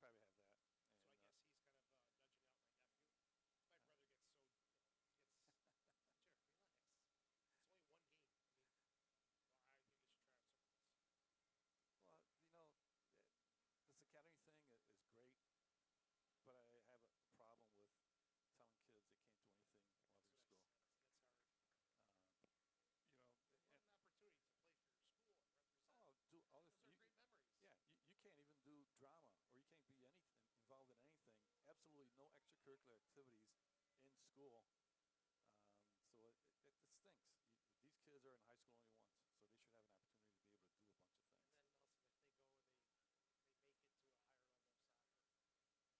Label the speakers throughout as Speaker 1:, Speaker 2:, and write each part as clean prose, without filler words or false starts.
Speaker 1: probably have that. And,
Speaker 2: So I guess he's kind of nudging out my nephew. My brother gets so, Jared, relax. It's only one game. I mean, well, I think you should try out something else.
Speaker 1: well, this academy thing is great, but I have a problem with telling kids they can't do anything while they're in school.
Speaker 2: That's hard.
Speaker 1: You know,
Speaker 2: what an opportunity to play for your school and represent.
Speaker 1: oh, do all
Speaker 2: Those are great memories.
Speaker 1: Yeah, you can't even do drama, or you can't be anything involved in anything. Absolutely no extracurricular activities in school. So it stinks. These kids are in high school only once, so they should have an opportunity to be able to do a bunch of things.
Speaker 2: And then Nelson, if they go, they make it to a higher level of soccer.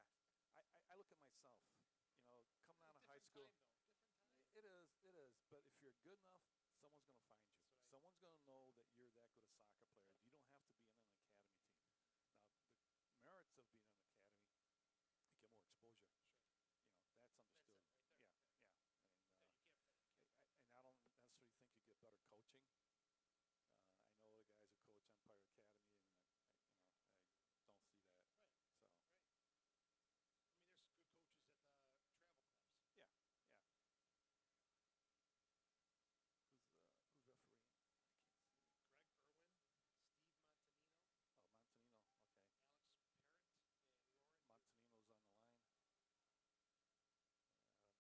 Speaker 1: Well, you know what? Yeah, I look at myself. You know, coming out of high school.
Speaker 2: Different time.
Speaker 1: It is. But if you're good enough, someone's going to find you. Someone's going to know that you're that good a soccer player. You don't have to be in an academy team. Now, the merits of being in an academy, you get more exposure.
Speaker 2: Sure.
Speaker 1: You know, that's understood.
Speaker 2: That's it right there.
Speaker 1: Yeah. And I don't necessarily think you get better coaching. I know the guys who coach Empire Academy, and I don't see that.
Speaker 2: Right.
Speaker 1: So.
Speaker 2: Right. I mean, there's good coaches at the travel clubs.
Speaker 1: Yeah. Who's refereeing? I can't see.
Speaker 2: Greg Irwin, Steve Montanino.
Speaker 1: Oh, Montanino. Okay.
Speaker 2: Alex Parent and Lauren.
Speaker 1: Montanino's on the line.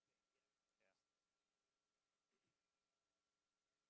Speaker 1: Those are some like new people.
Speaker 2: Lauren Dearman's fourth, I think. Yeah.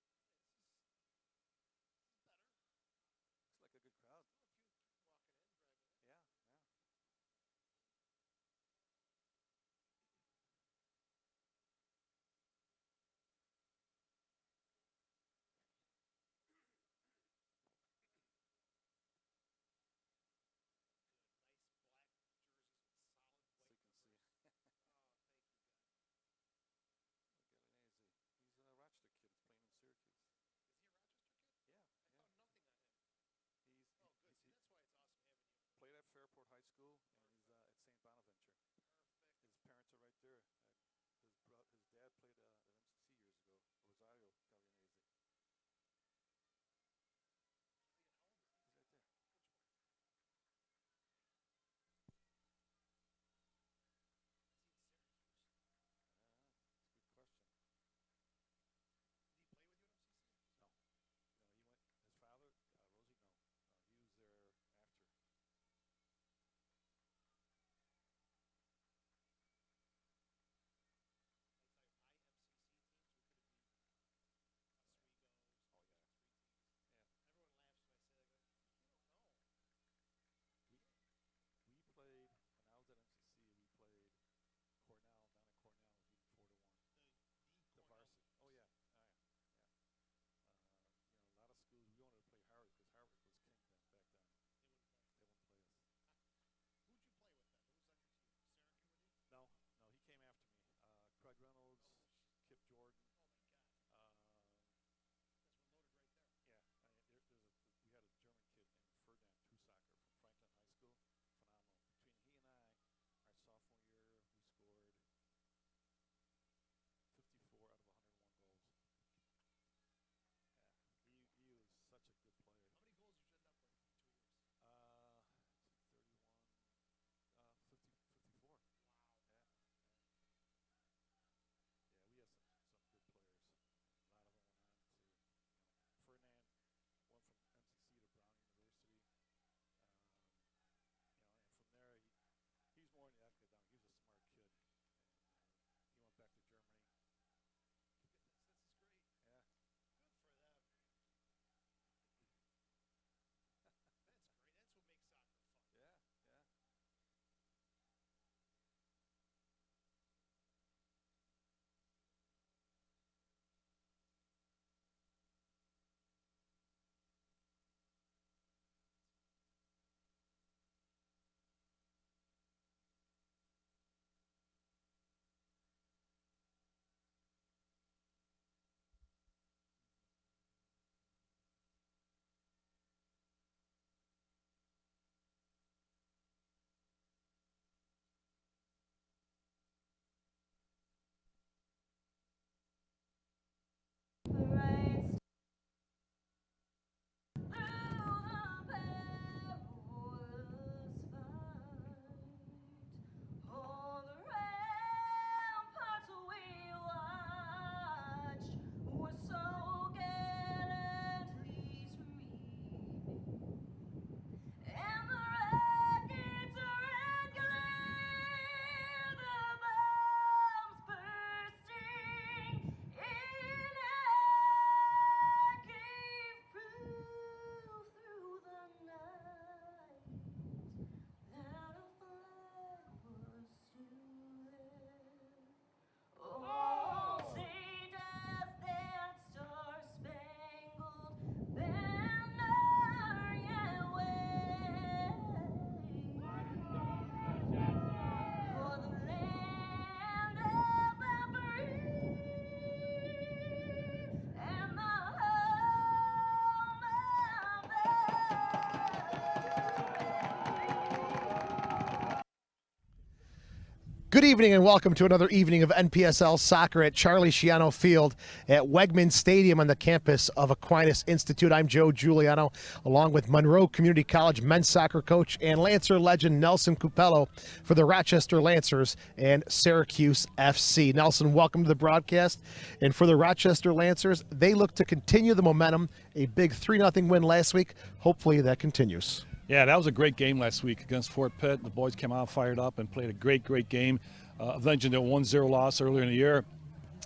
Speaker 3: Good evening and welcome to another evening of NPSL Soccer at Charles Schiano Field at Wegman Stadium on the campus of Aquinas Institute. I'm Joe Giuliano, along with Monroe Community College men's soccer coach and Lancer legend Nelson Cupello for the Rochester Lancers and Syracuse FC. Nelson, welcome to the broadcast. And for the Rochester Lancers, they look to continue the momentum. A big 3-0 win last week. Hopefully that continues.
Speaker 1: Yeah, that was a great game last week against Fort Pitt. The boys came out fired up and played a great game, avenging their 1-0 loss earlier in the year.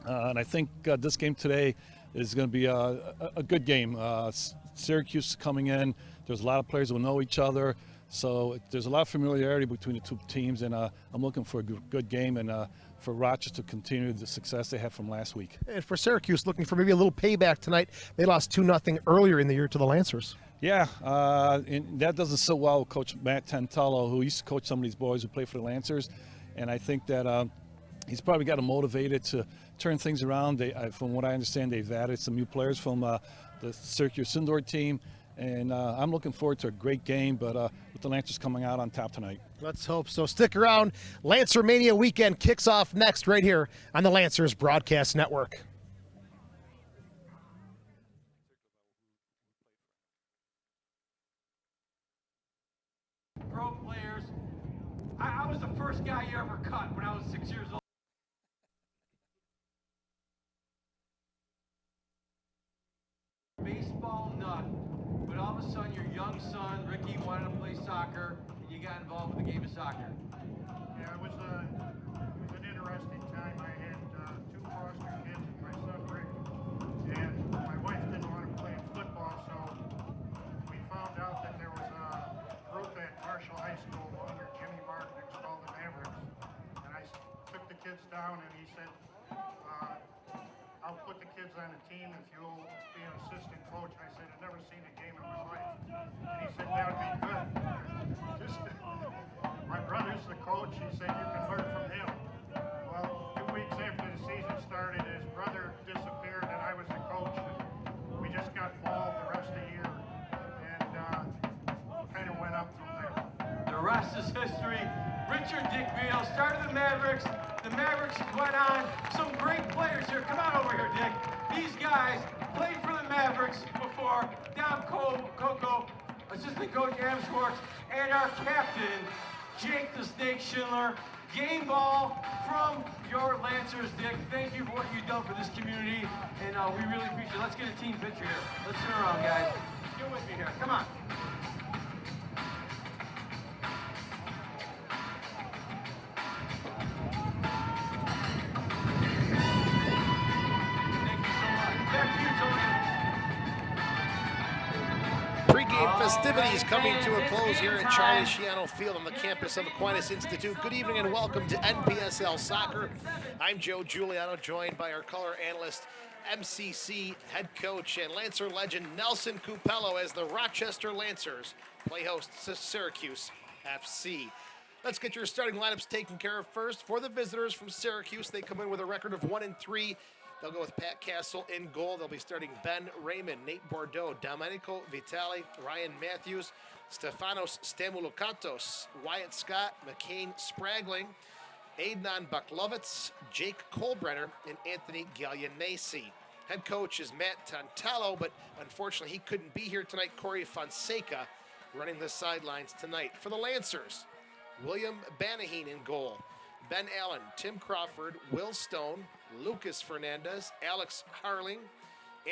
Speaker 1: And I think this game today is going to be a good game. Syracuse coming in. There's a lot of players who know each other. So there's a lot of familiarity between the two teams, and I'm looking for a good game and for Rochester to continue the success they had from last week.
Speaker 3: And for Syracuse, looking for maybe a little payback tonight. They lost 2-0 earlier in the year to the Lancers.
Speaker 1: Yeah, and that doesn't sit well with Coach Matt Tantello, who used to coach some of these boys who play for the Lancers. And I think that he's probably got them motivated to turn things around. From what I understand, they've added some new players from the Syracuse indoor team. And I'm looking forward to a great game, but with the Lancers coming out on top tonight.
Speaker 3: Let's hope so. Stick around. Lancer Mania weekend kicks off next right here on the Lancers Broadcast Network.
Speaker 4: Pro players. I was the first guy you ever cut when I was 6 years old. Baseball nut, but all of a sudden your young son, Ricky, wanted to play soccer, and you got involved with the game of soccer.
Speaker 5: Yeah, it was an interesting time. I had two foster kids and my son Rick, and my wife didn't want to play football, so we found out that there was a group at Marshall High School under Jimmy Martin called the Mavericks, and I took the kids down and he said, I'll put the kids on a team if you'll be an assistant coach. I said, I've never seen a game in my life. And he said, that would be good. My brother's the coach. He said, you can learn from him. Well, 2 weeks after the season started, his brother disappeared and I was the coach. And we just got involved the rest of the year and kind of went up from there.
Speaker 4: The rest is history. Richard Dick Beal started the Mavericks. The Mavericks went on. Some great players here. Come on over here, Dick. These guys played for the Mavericks before. Dom Coco, assistant coach Adam Schwartz, and our captain, Jake the Snake Schindler. Game ball from your Lancers, Dick. Thank you for what you've done for this community, and we really appreciate it. Let's get a team picture here. Let's turn around, guys. Get with me here. Come on.
Speaker 3: Pregame festivities coming to a close here at Charles Schiano Field on the campus of Aquinas Institute. Good evening and welcome to NPSL Soccer. I'm Joe Giuliano, joined by our color analyst, MCC head coach and Lancer legend Nelson Cupello as the Rochester Lancers play host to Syracuse FC. Let's get your starting lineups taken care of first. For the visitors from Syracuse, they come in with a record of 1-3. They'll go with Pat Castle in goal. They'll be starting Ben Raymond, Nate Bordeaux, Domenico Vitali, Ryan Matthews, Stefanos Stamoulokatos, Wyatt Scott, McCain Spragling, Adnan Baklovitz, Jake Kolbrenner, and Anthony Gallianesi. Head coach is Matt Tantello, but unfortunately he couldn't be here tonight. Corey Fonseca running the sidelines tonight. For the Lancers, William Banaheen in goal. Ben Allen, Tim Crawford, Will Stone, Lucas Fernandez, Alex Harling,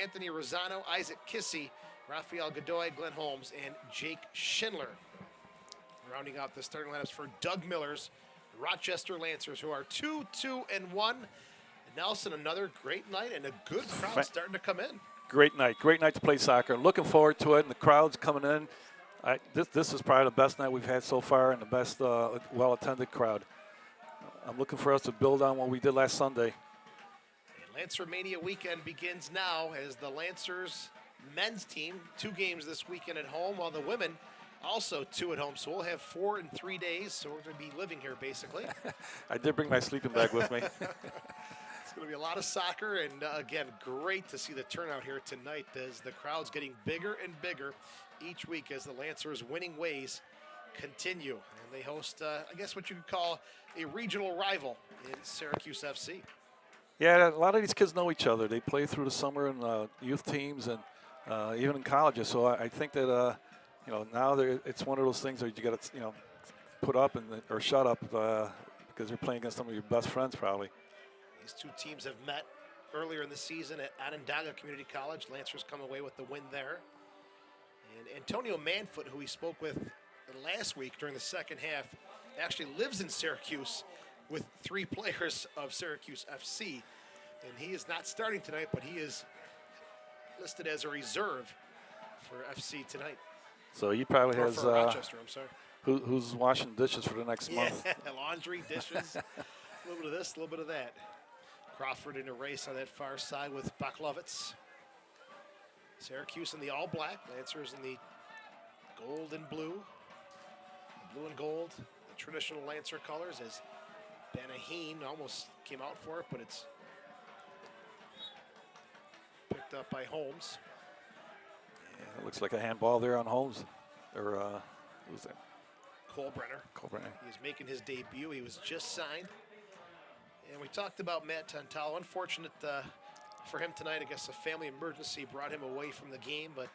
Speaker 3: Anthony Rosano, Isaac Kissy, Rafael Godoy, Glenn Holmes, and Jake Schindler. Rounding out the starting lineups for Doug Miller's Rochester Lancers, who are 2-2-1. Nelson, another great night and a good crowd starting to come in.
Speaker 1: Great night to play soccer. Looking forward to it, and the crowd's coming in. This is probably the best night we've had so far and the best well-attended crowd. I'm looking for us to build on what we did last Sunday.
Speaker 3: Lancer Mania weekend begins now as the Lancers men's team, 2 games this weekend at home, while the women also 2 at home. So we'll have 4 in 3 days, so we're going to be living here basically.
Speaker 1: I did bring my sleeping bag with me.
Speaker 3: It's going to be a lot of soccer, and again, great to see the turnout here tonight as the crowd's getting bigger and bigger each week as the Lancers' winning ways continue. And they host, I guess, what you could call a regional rival in Syracuse FC.
Speaker 1: Yeah, a lot of these kids know each other. They play through the summer in youth teams and even in colleges. So I think that now it's one of those things that you got to put up or shut up because you're playing against some of your best friends probably.
Speaker 3: These two teams have met earlier in the season at Onondaga Community College. Lancers come away with the win there. And Antonio Manfoot, who we spoke with last week during the second half, actually lives in Syracuse with 3 players of Syracuse FC. And he is not starting tonight, but he is listed as a reserve for FC tonight.
Speaker 1: So he probably has
Speaker 3: for Rochester, I'm sorry.
Speaker 1: Who's washing dishes for the next month?
Speaker 3: Laundry, dishes, a little bit of this, a little bit of that. Crawford in a race on that far side with Baklovitz. Syracuse in the all-black, Lancers in the gold and blue. Blue and gold, the traditional Lancer colors, as Banaheen almost came out for it, but it's picked up by Holmes.
Speaker 1: Yeah, it looks like a handball there on Holmes. Or who's that?
Speaker 3: Colbrenner. He's making his debut. He was just signed. And we talked about Matt Tantalo. Unfortunate for him tonight. I guess a family emergency brought him away from the game, but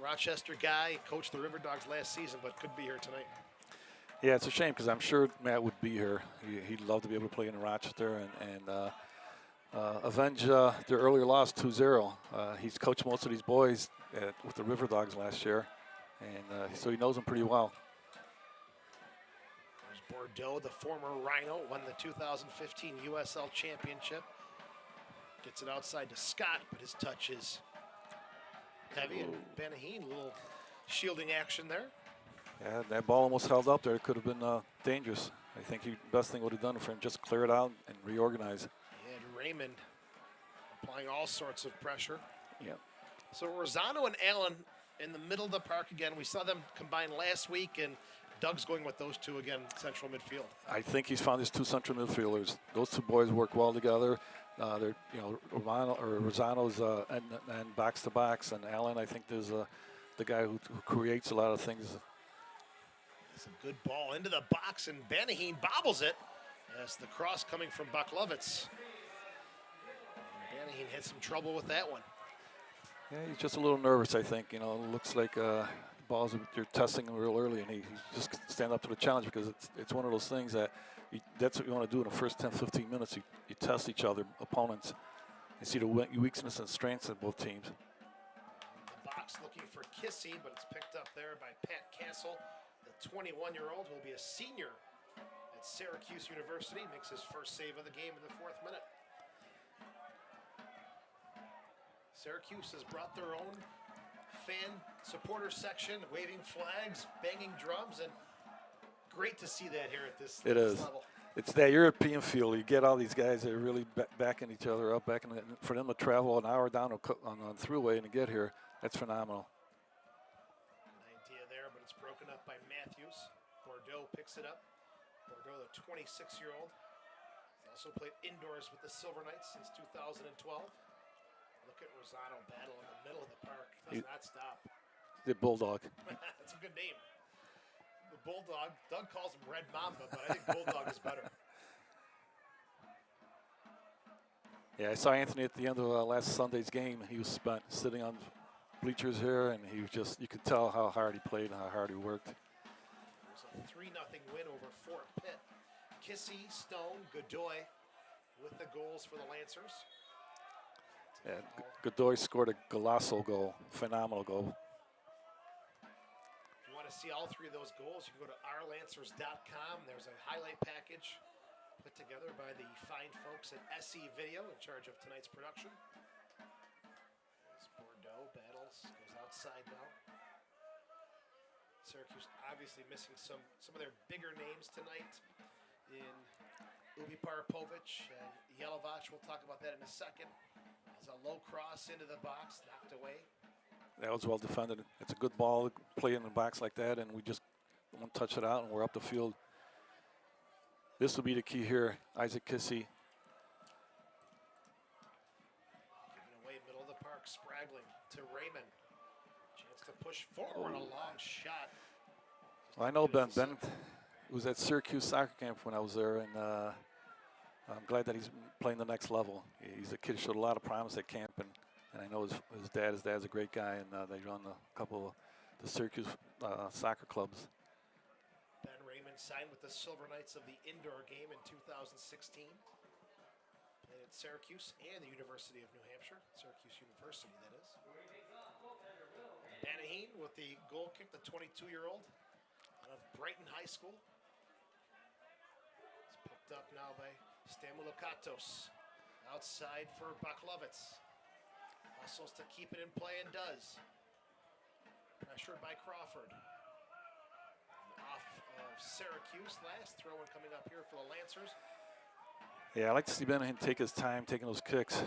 Speaker 3: Rochester guy, coached the River Dogs last season, but could be here tonight.
Speaker 1: Yeah, it's a shame because I'm sure Matt would be here. He'd love to be able to play in Rochester and avenge their earlier loss 2-0. He's coached most of these boys with the River Dogs last year, and so he knows them pretty well.
Speaker 3: There's Bordeaux, the former Rhino, won the 2015 USL Championship. Gets it outside to Scott, but his touch is heavy. And Banaheen, a little shielding action there.
Speaker 1: Yeah, that ball almost held up there. It could have been dangerous. I think the best thing would have done for him just clear it out and reorganize.
Speaker 3: And Raymond applying all sorts of pressure.
Speaker 1: Yeah.
Speaker 3: So Rosano and Allen in the middle of the park again. We saw them combine last week, and Doug's going with those two again, central midfield.
Speaker 1: I think he's found his 2 central midfielders. Those 2 boys work well together. They're, Rosano's and backs to backs, and Allen, I think, is the guy who creates a lot of things.
Speaker 3: It's a good ball into the box, and Banaheen bobbles it. Yes, the cross coming from Baklovitz. Banaheen had some trouble with that one.
Speaker 1: Yeah, he's just a little nervous, I think. It looks like balls you're testing him real early, and he just stand up to the challenge because it's one of those things that that's what you want to do in the first 10, 15 minutes. You test each other, opponents, and see the weakness and strengths of both teams.
Speaker 3: The box looking for Kissy, but it's picked up there by Pat Castle. The 21-year-old will be a senior at Syracuse University. Makes his first save of the game in the 4th minute. Syracuse has brought their own fan supporter section, waving flags, banging drums, and great to see that here at this level.
Speaker 1: It's that European feel. You get all these guys that are really backing each other up, for them to travel an hour down on Thruway and to get here, that's phenomenal.
Speaker 3: An idea there, but it's broken up by Matthews. Bordeaux picks it up. Bordeaux, the 26-year-old, has also played indoors with the Silver Knights since 2012. Look at Rosano battle in the middle of the park. Does not stop.
Speaker 1: The Bulldog.
Speaker 3: That's a good name. The Bulldog. Doug calls him Red Mamba, but I think Bulldog is better.
Speaker 1: Yeah, I saw Anthony at the end of last Sunday's game. He was sitting on bleachers here, and he was you could tell how hard he played and how hard he worked.
Speaker 3: There's a 3-0 win over Fort Pitt. Kissy, Stone, Godoy with the goals for the Lancers.
Speaker 1: Yeah, Godoy scored a golazo goal, phenomenal goal.
Speaker 3: If you want to see all 3 of those goals, you can go to ourlancers.com. There's a highlight package put together by the fine folks at SE Video in charge of tonight's production. As Bordeaux battles, goes outside now. Syracuse obviously missing some of their bigger names tonight in Ubi Parapovic and Yelovac. We'll talk about that in a second. As a low cross into the box, knocked away.
Speaker 1: That was well defended. It's a good ball, play in the box like that, and we just won't touch it out, and we're up the field. This will be the key here. Isaac Kissy.
Speaker 3: Giving away middle of the park, Spraggling to Raymond. Chance to push forward, a long shot.
Speaker 1: Well, I know Ben. Ben was at Syracuse soccer camp when I was there, and I'm glad that he's playing the next level. He's a kid who showed a lot of promise at camp, and I know his dad's a great guy, and they run a couple of the Syracuse soccer clubs.
Speaker 3: Ben Raymond signed with the Silver Knights of the indoor game in 2016. Played at Syracuse and the University of New Hampshire. Syracuse University, that is. Banaheen with the goal kick, the 22-year-old out of Brighton High School. It's picked up now by Stamoulokatos. Outside for Baklovitz. Hustles to keep it in play and does. Pressured by Crawford. Off of Syracuse. Last throw-in coming up here for the Lancers.
Speaker 1: Yeah, I like to see Banaheen take his time taking those kicks.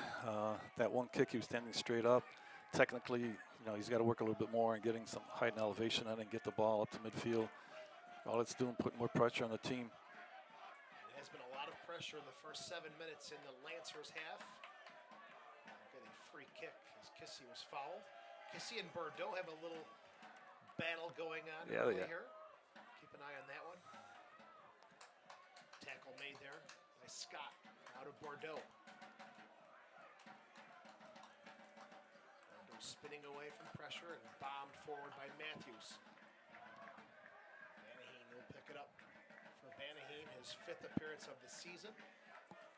Speaker 1: That one kick, he was standing straight up. Technically, he's got to work a little bit more and getting some height and elevation on it and get the ball up to midfield. All it's doing, putting more pressure on the team.
Speaker 3: There has been a lot of pressure in the first 7 minutes in the Lancers half. Getting a free kick as Kissy was fouled. Kissy and Bordeaux have a little battle going on early here. Keep an eye on that one. Tackle made there by Scott out of Bordeaux. Spinning away from pressure and bombed forward by Matthews. Banaheen will pick it up for Banaheen, his 5th appearance of the season.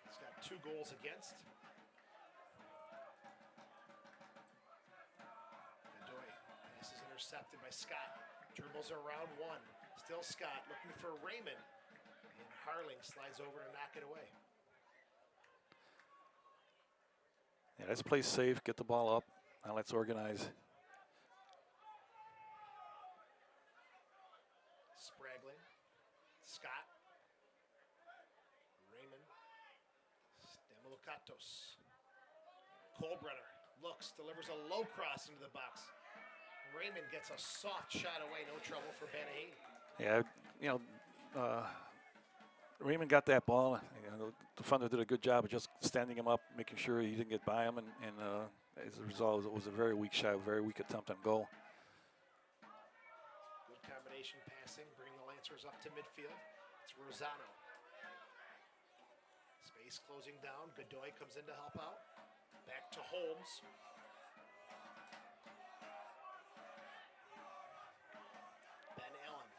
Speaker 3: He's got 2 goals against. Godoy. This is intercepted by Scott. Dribbles around 1. Still Scott looking for Raymond. And Harling slides over to knock it away.
Speaker 1: Yeah, let's play safe, get the ball up. Now let's organize.
Speaker 3: Spraglin, Scott, Raymond, Stamoulokatos. Kolbrenner looks, delivers a low cross into the box. Raymond gets a soft shot away, no trouble for Banaheen.
Speaker 1: Yeah, Raymond got that ball. The defender did a good job of just standing him up, making sure he didn't get by him, and as a result, it was a very weak shot, a very weak attempt on goal.
Speaker 3: Good combination passing, bring the Lancers up to midfield. It's Rosano. Space closing down. Godoy comes in to help out. Back to Holmes. Ben Allen.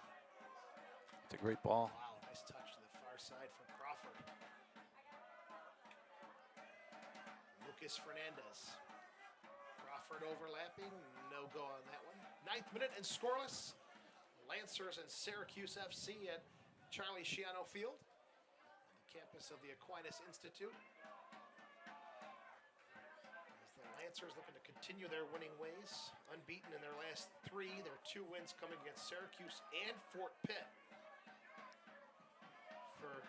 Speaker 1: It's a great ball.
Speaker 3: Wow, nice touch to the far side for Crawford. Lucas Fernandez. Crawford overlapping, no go on that one. 9th minute and scoreless. Lancers and Syracuse FC at Charles Schiano Field, the campus of the Aquinas Institute. As the Lancers looking to continue their winning ways, unbeaten in their last 3, their 2 wins coming against Syracuse and Fort Pitt. For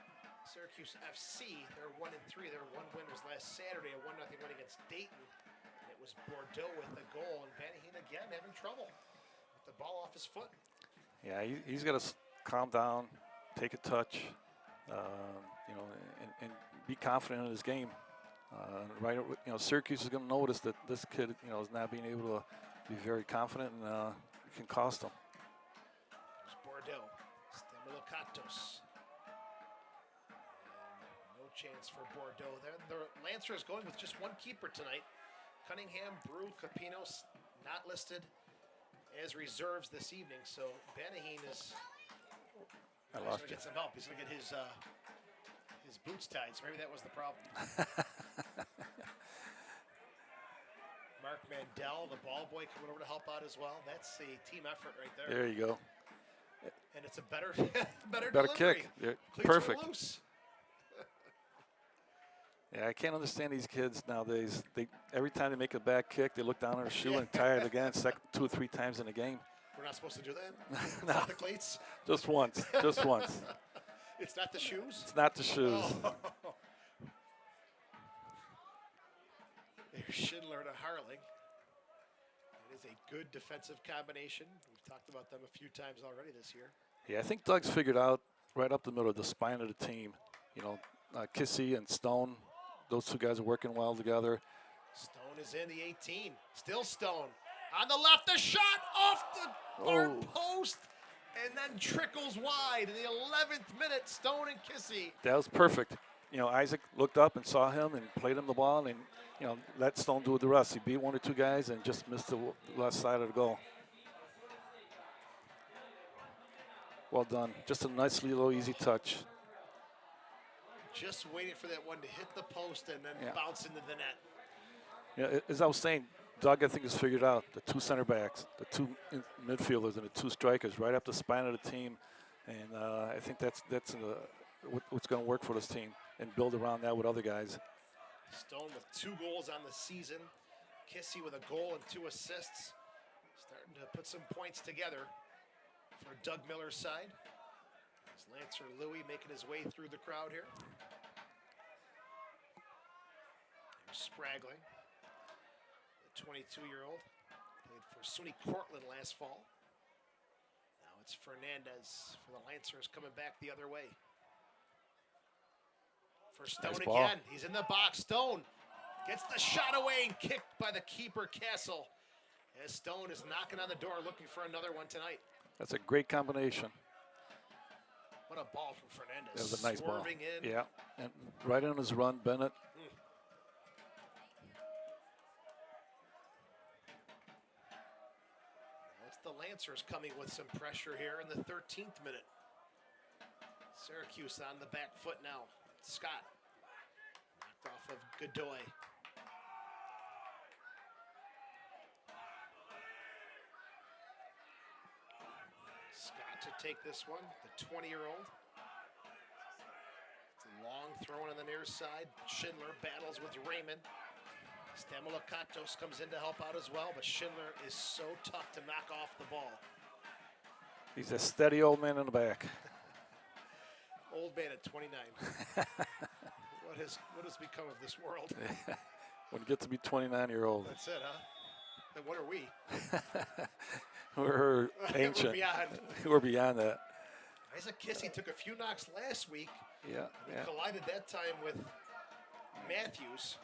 Speaker 3: Syracuse FC, they're 1-3. Their 1 win was last Saturday, a 1-0 win against Dayton. It was Bordeaux with the goal, and Banaheen again having trouble with the ball off his foot.
Speaker 1: Yeah, he's got to calm down, take a touch, and be confident in his game. Syracuse is going to notice that this kid, is not being able to be very confident, and it can cost him.
Speaker 3: There's Bordeaux, Stamoulokatos. No chance for Bordeaux there. The Lancers going with just 1 keeper tonight. Cunningham, Brew, Capinos not listed as reserves this evening, so Banaheen is going to get some help. He's going to get his boots tied, so maybe that was the problem. Mark Mandel, the ball boy, coming over to help out as well. That's a team effort right there.
Speaker 1: There you go.
Speaker 3: And it's a better
Speaker 1: better kick. Yeah, perfect.
Speaker 3: Loose.
Speaker 1: Yeah, I can't understand these kids nowadays. Every time they make a back kick, they look down at their shoe and tie it again 2 or 3 times in a game.
Speaker 3: We're not supposed to do that?
Speaker 1: No.
Speaker 3: Not the cleats?
Speaker 1: Just once. Just once.
Speaker 3: It's not the shoes?
Speaker 1: It's not the shoes.
Speaker 3: Oh. There's Schindler to Harling. It is a good defensive combination. We've talked about them a few times already this year.
Speaker 1: Yeah, I think Doug's figured out right up the middle, the spine of the team. Kissy and Stone, those 2 guys are working well together.
Speaker 3: Stone is in the 18. Still Stone. On the left, the shot off the far post. and then trickles wide in the 11th minute. Stone and Kissy.
Speaker 1: That was perfect. You know, Isaac looked up and saw him and played him the ball, and you know, let Stone do the rest. He beat one or two guys and just missed the left side of the goal. Well done. Just a nice little easy touch.
Speaker 3: Just waiting for that one to hit the post and then bounce into the net.
Speaker 1: Yeah, as I was saying, Doug, I think, has figured out the two center backs, the two midfielders, and the two strikers right up the spine of the team. And I think that's what's going to work for this team, and build around that with other guys.
Speaker 3: Stone with 2 goals on the season. Kissy with a goal and 2 assists. Starting to put some points together for Doug Miller's side. As Lancer Louie making his way through the crowd here. There's Spraggling, the 22-year-old. Played for SUNY Cortland last fall. Now it's Fernandez for the Lancers coming back the other way. For Stone
Speaker 1: Nice
Speaker 3: again.
Speaker 1: ball.
Speaker 3: He's in the box. Stone gets the shot away and kicked by the keeper, Castle. As Stone is knocking on the door looking for another one tonight.
Speaker 1: That's a great combination.
Speaker 3: What a ball from Fernandez.
Speaker 1: That was a nice ball.
Speaker 3: Swerving in.
Speaker 1: Yeah, and right on his run, Bennett.
Speaker 3: That's the Lancers coming with some pressure here in the 13th minute. Syracuse on the back foot now. Scott knocked off of Godoy. Scott to take this one, the 20-year-old. It's a long throw on the near side. Schindler battles with Raymond. Stamilakatos comes in to help out as well, but Schindler is so tough to knock off the ball.
Speaker 1: He's a steady old man in the back.
Speaker 3: Old man at 29. What has become of this world?
Speaker 1: When you get to be 29-year-old.
Speaker 3: That's it, huh? And what are we?
Speaker 1: We're ancient.
Speaker 3: We're beyond.
Speaker 1: We're beyond that.
Speaker 3: Isaac Kissy took a few knocks last week.
Speaker 1: Yeah,
Speaker 3: He
Speaker 1: yeah.
Speaker 3: collided that time with Matthews.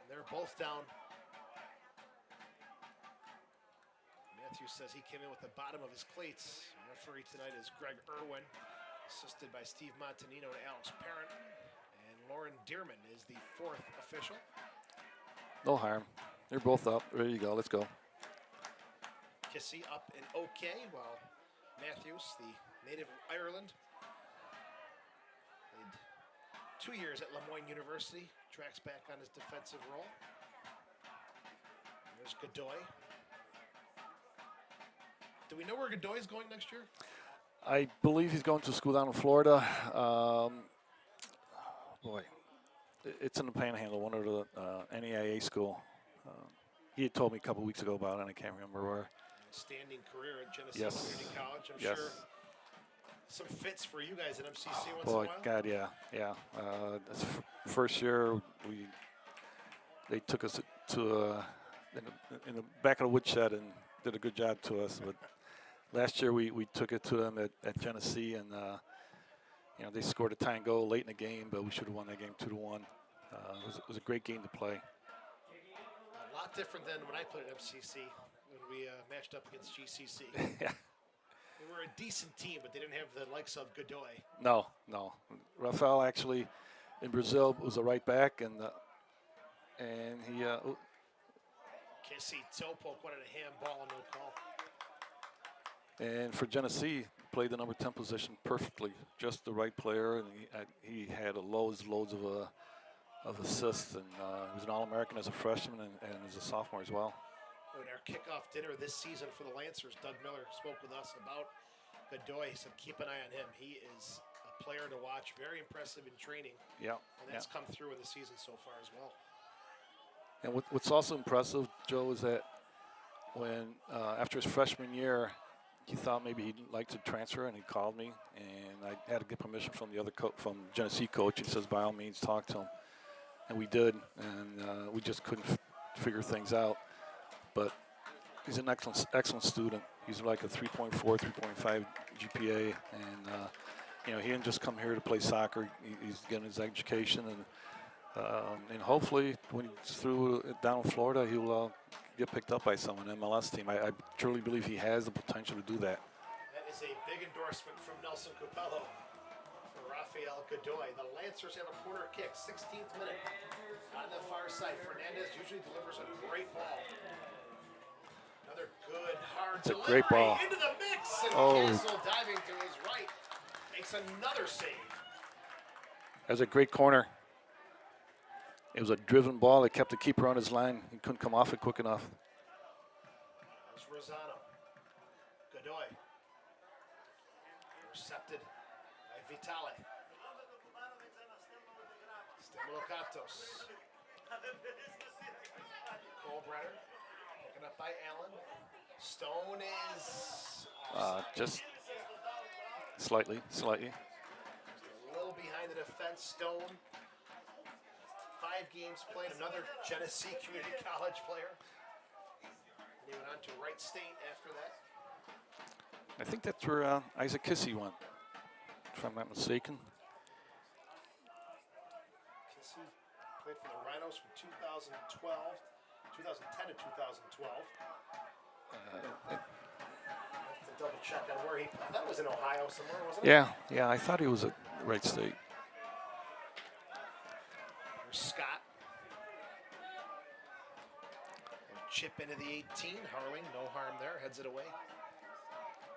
Speaker 3: And they're both down. Matthews says he came in with the bottom of his cleats. Referee tonight is Greg Irwin, assisted by Steve Montanino and Alex Parent. And Lauren Dearman is the 4th official.
Speaker 1: No harm. They're both up. Ready to go. Let's go.
Speaker 3: Kissy up and okay, while Matthews, the native of Ireland, played 2 years at Lemoyne University, tracks back on his defensive role. There's Godoy. Do we know where Godoy is going next year?
Speaker 1: I believe he's going to school down in Florida. Boy, it's in the Panhandle, one of the NEIA school. He had told me a couple weeks ago about it, and I can't remember where.
Speaker 3: Standing career at Genesee
Speaker 1: Yes.
Speaker 3: Community College. I'm
Speaker 1: Yes.
Speaker 3: sure some fits for you guys at MCC once in a
Speaker 1: Boy,
Speaker 3: while.
Speaker 1: God, yeah. This first year, they took us to in the back of the woodshed and did a good job to us. But last year we took it to them at Genesee, and you know, they scored a tying goal late in the game, but we should have won that game 2-1. It was a great game to play.
Speaker 3: A lot different than when I played at MCC when we matched up against GCC.
Speaker 1: Yeah.
Speaker 3: They were a decent team, but they didn't have the likes of Godoy.
Speaker 1: No. Rafael actually in Brazil was a right back, and he
Speaker 3: Kissy, toe poke, wanted a handball, no call.
Speaker 1: and for Genesee played the number 10 position perfectly, just the right player, and he had loads of assists, and he was an All-American as a freshman and as a sophomore as well.
Speaker 3: At our kickoff dinner this season for the Lancers, Doug Miller spoke with us about Godoy. He said, keep an eye on him. He is a player to watch, very impressive in training.
Speaker 1: Yeah.
Speaker 3: And that's come through in the season so far as well.
Speaker 1: And what's also impressive, Joe, is that when after his freshman year, he thought maybe he'd like to transfer, and he called me, and I had to get permission from the other from Genesee coach. He says, by all means, talk to him. And we did, and we just couldn't figure things out. But he's an excellent student. He's like a 3.4, 3.5 GPA, and you know, he didn't just come here to play soccer. He's getting his education, and hopefully when he's through down in Florida, he'll get picked up by someone, MLS team. I truly believe he has the potential to do that.
Speaker 3: That is a big endorsement from Nelson Capello for Rafael Godoy. The Lancers have a corner kick, 16th minute. On the far side, Fernandez usually delivers a great ball. Another good, hard delivery.
Speaker 1: Great ball.
Speaker 3: Into the mix. And Castle diving to his right makes another save.
Speaker 1: That was a great corner. It was a driven ball that kept the keeper on his line. He couldn't come off it quick enough.
Speaker 3: There's Rosano. Godoy. Intercepted by Vitale. Stemolocatos. Colbrenner. Picking up by Allen. Stone is
Speaker 1: just slightly.
Speaker 3: Just a little behind the defense. Stone. 5 games played. Another Genesee Community College player. And he went on to Wright State after that.
Speaker 1: I think that's where Isaac Kissy went, if I'm not mistaken.
Speaker 3: Kissy played for the Rhinos from 2010 to 2012. I have to double check on where he played. That was in Ohio somewhere, wasn't it?
Speaker 1: Yeah, I thought he was at Wright State.
Speaker 3: There's Scott. Chip into the 18. Harling, no harm there, heads it away.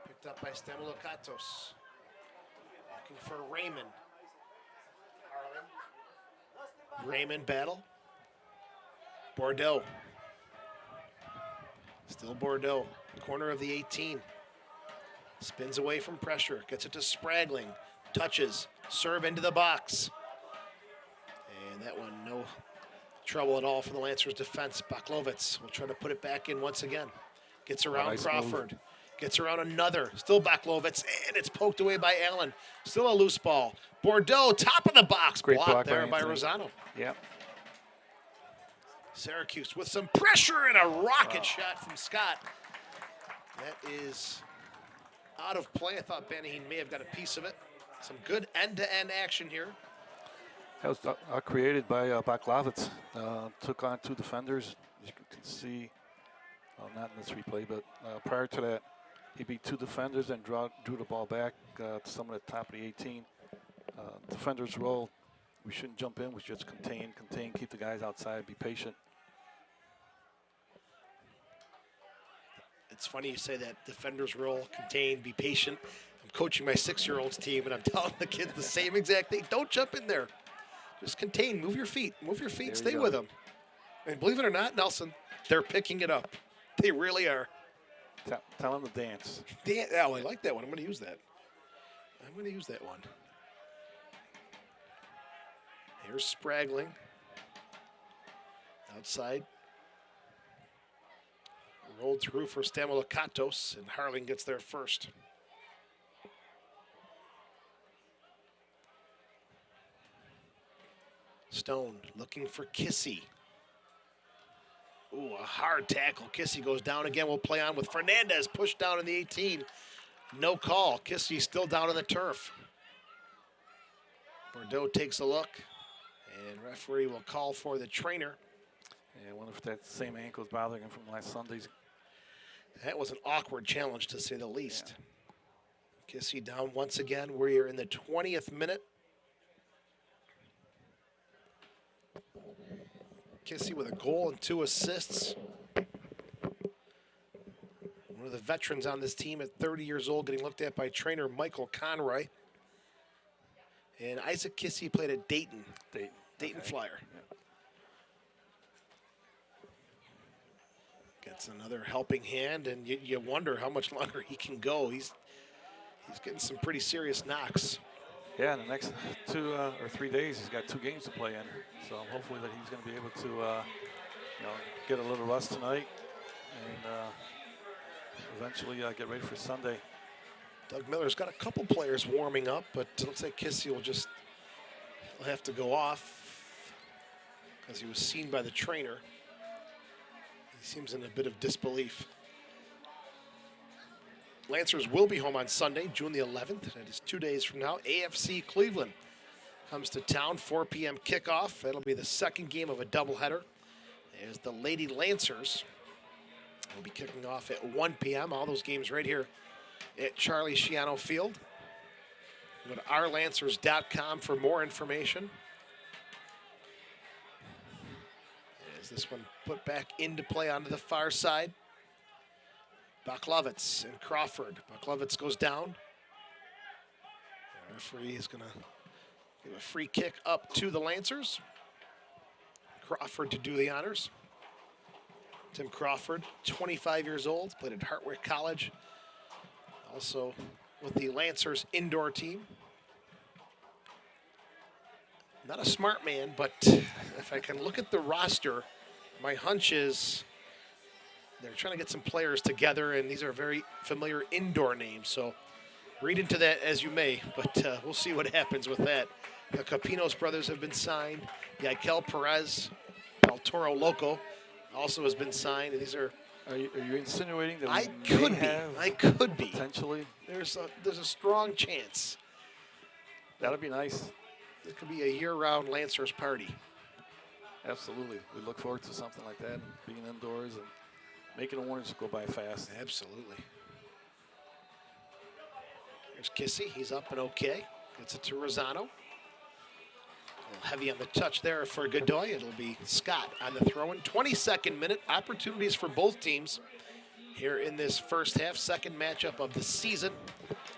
Speaker 3: Picked up by Stemolocatos. Looking for Raymond. Harlan. Raymond battle. Bordeaux. Still Bordeaux. Corner of the 18. Spins away from pressure. Gets it to Spragling. Touches. Serve into the box. And that one, no trouble at all for the Lancers defense. Baklovitz will try to put it back in once again. Gets around
Speaker 1: nice
Speaker 3: Crawford.
Speaker 1: move.
Speaker 3: Gets around another. Still Baklovitz. And it's poked away by Allen. Still a loose ball. Bordeaux, top of the box.
Speaker 1: Great
Speaker 3: block
Speaker 1: block
Speaker 3: there
Speaker 1: by
Speaker 3: by
Speaker 1: Anthony.
Speaker 3: Rosano.
Speaker 1: Yep.
Speaker 3: Syracuse with some pressure and a rocket shot from Scott. That is out of play. I thought Banaheen may have got a piece of it. Some good end-to-end action here.
Speaker 1: That was created by Baklovitz. Took on 2 defenders. As you can see, well, not in this replay, but prior to that, he beat 2 defenders and drew the ball back to someone at the top of the 18. Defender's role, we shouldn't jump in. We should just contain, keep the guys outside, be patient.
Speaker 3: It's funny you say that. Defender's role, contain, be patient. I'm coaching my 6-year-olds team, and I'm telling the kids the same exact thing. Don't jump in there. Just contain. Move your feet. Move your feet. Stay with them. And believe it or not, Nelson, they're picking it up. They really are.
Speaker 1: Tell them to dance.
Speaker 3: Oh, I like that one. I'm going to use that. I'm going to use that one. Here's Spragling. Outside. Rolled through for Stamolocatos, and Harling gets there first. Stone looking for Kissy. Ooh, a hard tackle. Kissy goes down again. We'll play on with Fernandez pushed down in the 18. No call. Kissy still down on the turf. Bordeaux takes a look, and referee will call for the trainer.
Speaker 1: Yeah, I wonder if that same ankle is bothering him from last Sunday's.
Speaker 3: That was an awkward challenge, to say the least. Yeah. Kissy down once again. We're in the 20th minute. Kissy with a goal and 2 assists. One of the veterans on this team at 30 years old, getting looked at by trainer Michael Conroy. And Isaac Kissy played at Dayton okay. Flyer. Yeah. Gets another helping hand, and you wonder how much longer he can go. He's getting some pretty serious knocks.
Speaker 1: Yeah, in the next 2 or 3 days, he's got 2 games to play in. So hopefully that he's going to be able to, get a little rest tonight and eventually get ready for Sunday.
Speaker 3: Doug Miller's got a couple players warming up, but it looks like Kissy will have to go off because he was seen by the trainer. He seems in a bit of disbelief. Lancers will be home on Sunday, June the 11th. That is 2 days from now. AFC Cleveland comes to town, 4 p.m. kickoff. That'll be the second game of a doubleheader, as the Lady Lancers will be kicking off at 1 p.m. All those games right here at Charlie Schiano Field. Go to ourlancers.com for more information. As this one put back into play onto the far side. Baklovitz and Crawford. Baklovitz goes down. The referee is going to give a free kick up to the Lancers. Crawford to do the honors. Tim Crawford, 25 years old, played at Hartwick College. Also with the Lancers indoor team. Not a smart man, but if I can look at the roster, my hunch is they're trying to get some players together, and these are very familiar indoor names. So read into that as you may, but we'll see what happens with that. The Capinos brothers have been signed. Yaikel Perez, El Toro Loco also has been signed. And these are.
Speaker 1: Are you insinuating that
Speaker 3: I
Speaker 1: we
Speaker 3: could
Speaker 1: may
Speaker 3: be.
Speaker 1: have
Speaker 3: I could be.
Speaker 1: potentially?
Speaker 3: There's a strong chance.
Speaker 1: That'd be nice.
Speaker 3: It could be a year-round Lancers party.
Speaker 1: Absolutely. We look forward to something like that, being indoors and making the mornings go by fast.
Speaker 3: Absolutely. Here's Kissy. He's up and okay. Gets it to Rosano. A little heavy on the touch there for Godoy. It'll be Scott on the throw-in. 22nd minute. Opportunities for both teams here in this first half. Second matchup of the season.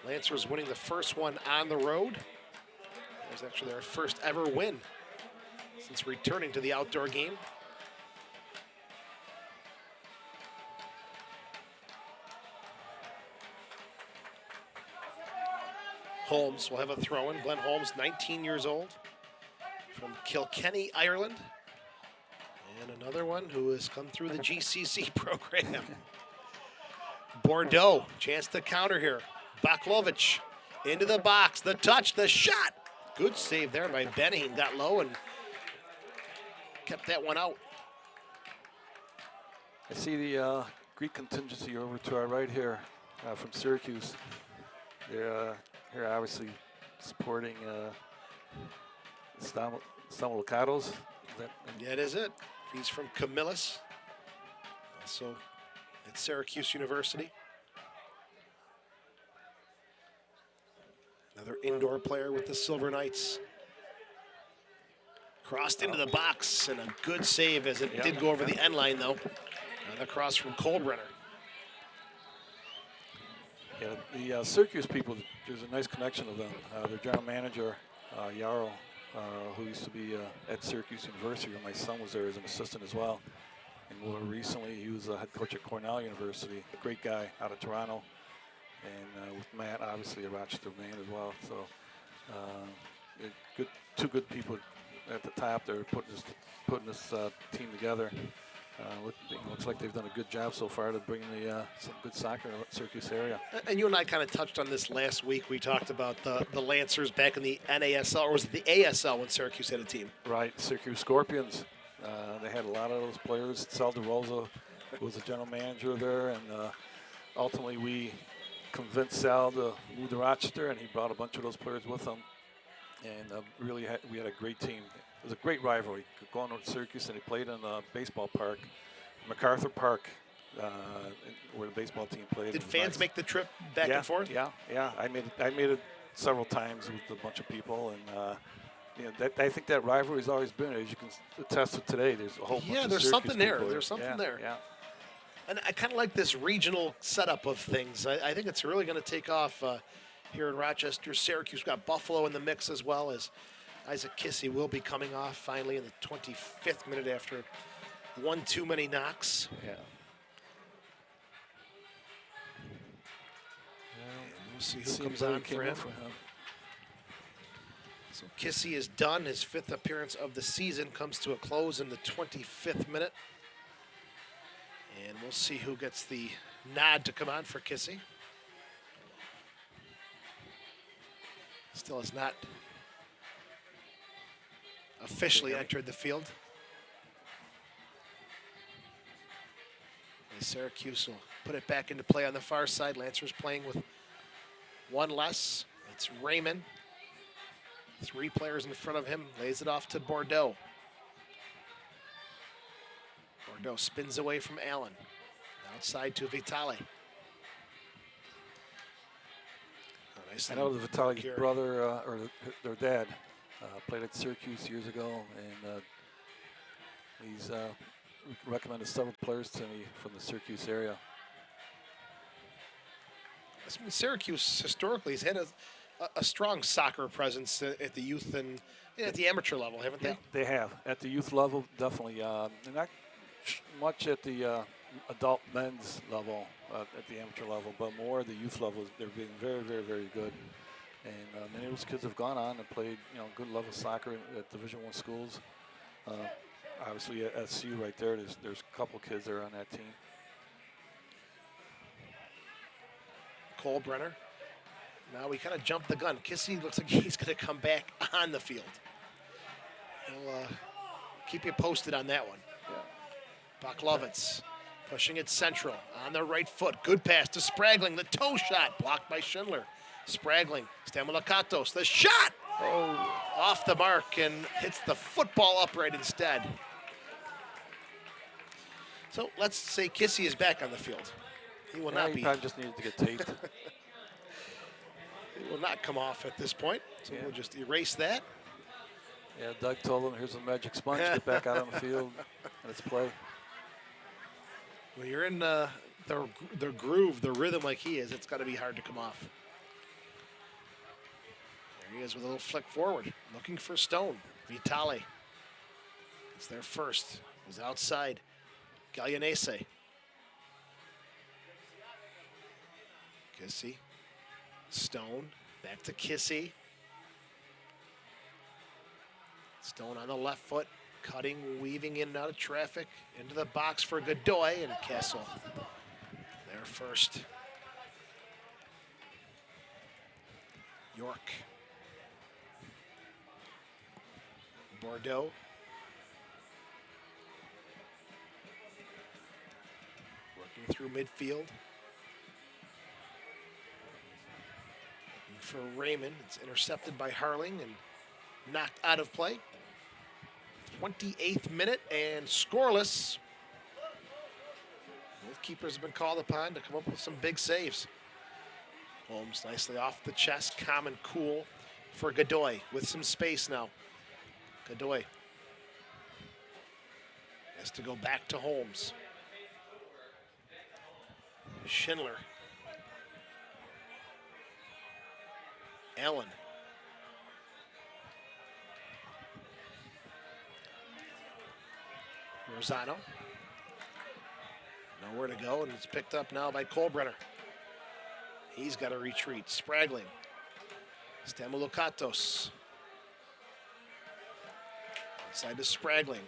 Speaker 3: Lancers winning the first one on the road. It was actually their first ever win since returning to the outdoor game. Holmes will have a throw-in. Glenn Holmes, 19 years old, from Kilkenny, Ireland. And another one who has come through the GCC program. Bordeaux, chance to counter here. Baklovich into the box, the touch, the shot. Good save there by Benning. Got low and kept that one out.
Speaker 1: I see the Greek contingency over to our right here from Syracuse. They're here obviously supporting Stamoulokatos.
Speaker 3: That is it. He's from Camillus, also at Syracuse University. Another indoor player with the Silver Knights. Crossed into the box, and a good save as it did go over the end line, though. And the cross from Coldrenner.
Speaker 1: Yeah, the Syracuse people, there's a nice connection of them. Their general manager, Yarrow, who used to be at Syracuse University, where my son was there as an assistant as well. And more recently, he was a head coach at Cornell University. A great guy out of Toronto. And with Matt, obviously a Rochester man as well. So two good people at the top. They're putting this team together. Looks like they've done a good job so far to bring some good soccer in the Syracuse area.
Speaker 3: And you and I kind of touched on this last week. We talked about the Lancers back in the NASL, or was it the ASL when Syracuse had a team?
Speaker 1: Right, Syracuse Scorpions. They had a lot of those players. Sal DeRosa was the general manager there, and ultimately we convinced Sal to move to Rochester, and he brought a bunch of those players with him. And we had a great team. It was a great rivalry. Going to Syracuse, and he played in a baseball park, MacArthur Park, where the baseball team played.
Speaker 3: Did fans make the trip back and forth?
Speaker 1: Yeah. I made it several times with a bunch of people, and I think that rivalry's always been, as you can attest to today. There's a whole bunch of
Speaker 3: there's something there.
Speaker 1: people.
Speaker 3: There's something there.
Speaker 1: Yeah.
Speaker 3: And I kind of like this regional setup of things. I think it's really going to take off here in Rochester. Syracuse got Buffalo in the mix as well, as Isaac Kissy will be coming off finally in the 25th minute after one too many knocks.
Speaker 1: Yeah.
Speaker 3: And we'll see who comes on for him. So Kissy is done. His 5th appearance of the season comes to a close in the 25th minute. And we'll see who gets the nod to come on for Kissy. Still has not officially entered the field. And Syracuse will put it back into play on the far side. Lancers playing with one less. It's Raymond. 3 players in front of him. Lays it off to Bordeaux. Bordeaux spins away from Allen. Outside to Vitale.
Speaker 1: I know the Vitali's
Speaker 3: Here.
Speaker 1: brother, or their dad, played at Syracuse years ago, and he's recommended several players to me from the Syracuse area.
Speaker 3: I mean, Syracuse historically has had a strong soccer presence at the youth and at the amateur level, haven't they?
Speaker 1: They have. At the youth level, definitely. And not much at the adult men's level, at the amateur level, but more at the youth level. They're being very, very, very good. And many of those kids have gone on and played, good level soccer at Division I schools. Obviously, at SU right there, there's a couple kids that are on that team.
Speaker 3: Cole Brenner. Now we kind of jumped the gun. Kissy looks like he's going to come back on the field. We'll keep you posted on that one.
Speaker 1: Yeah.
Speaker 3: Baklovitz pushing it central on the right foot. Good pass to Spragling. The toe shot blocked by Schindler. Spragling, Stamilakatos, the shot!
Speaker 1: Oh.
Speaker 3: Off the mark and hits the football upright instead. So let's say Kissy is back on the field. He will not
Speaker 1: He
Speaker 3: be.
Speaker 1: probably just needed to get taped.
Speaker 3: He will not come off at this point. So we'll just erase that.
Speaker 1: Yeah, Doug told him, here's a magic sponge, get back out on the field, let's play.
Speaker 3: When you're in the groove, the rhythm like he is, it's got to be hard to come off. There he is with a little flick forward, looking for Stone. Vitale. It's there first. He's outside. Gallianese. Kissy. Stone. Back to Kissy. Stone on the left foot. Cutting, weaving in and out of traffic. Into the box for Godoy and Kessel. There first. York. Bordeaux. Working through midfield. Looking for Raymond. It's intercepted by Harling and knocked out of play. 28th minute and scoreless. Both keepers have been called upon to come up with some big saves. Holmes nicely off the chest, calm and cool for Godoy with some space now. Godoy has to go back to Holmes. Schindler. Allen. Rosano. Nowhere to go, and it's picked up now by Kolbrenner. He's got to retreat. Spragling. Stamilakatos. Outside to Spragling.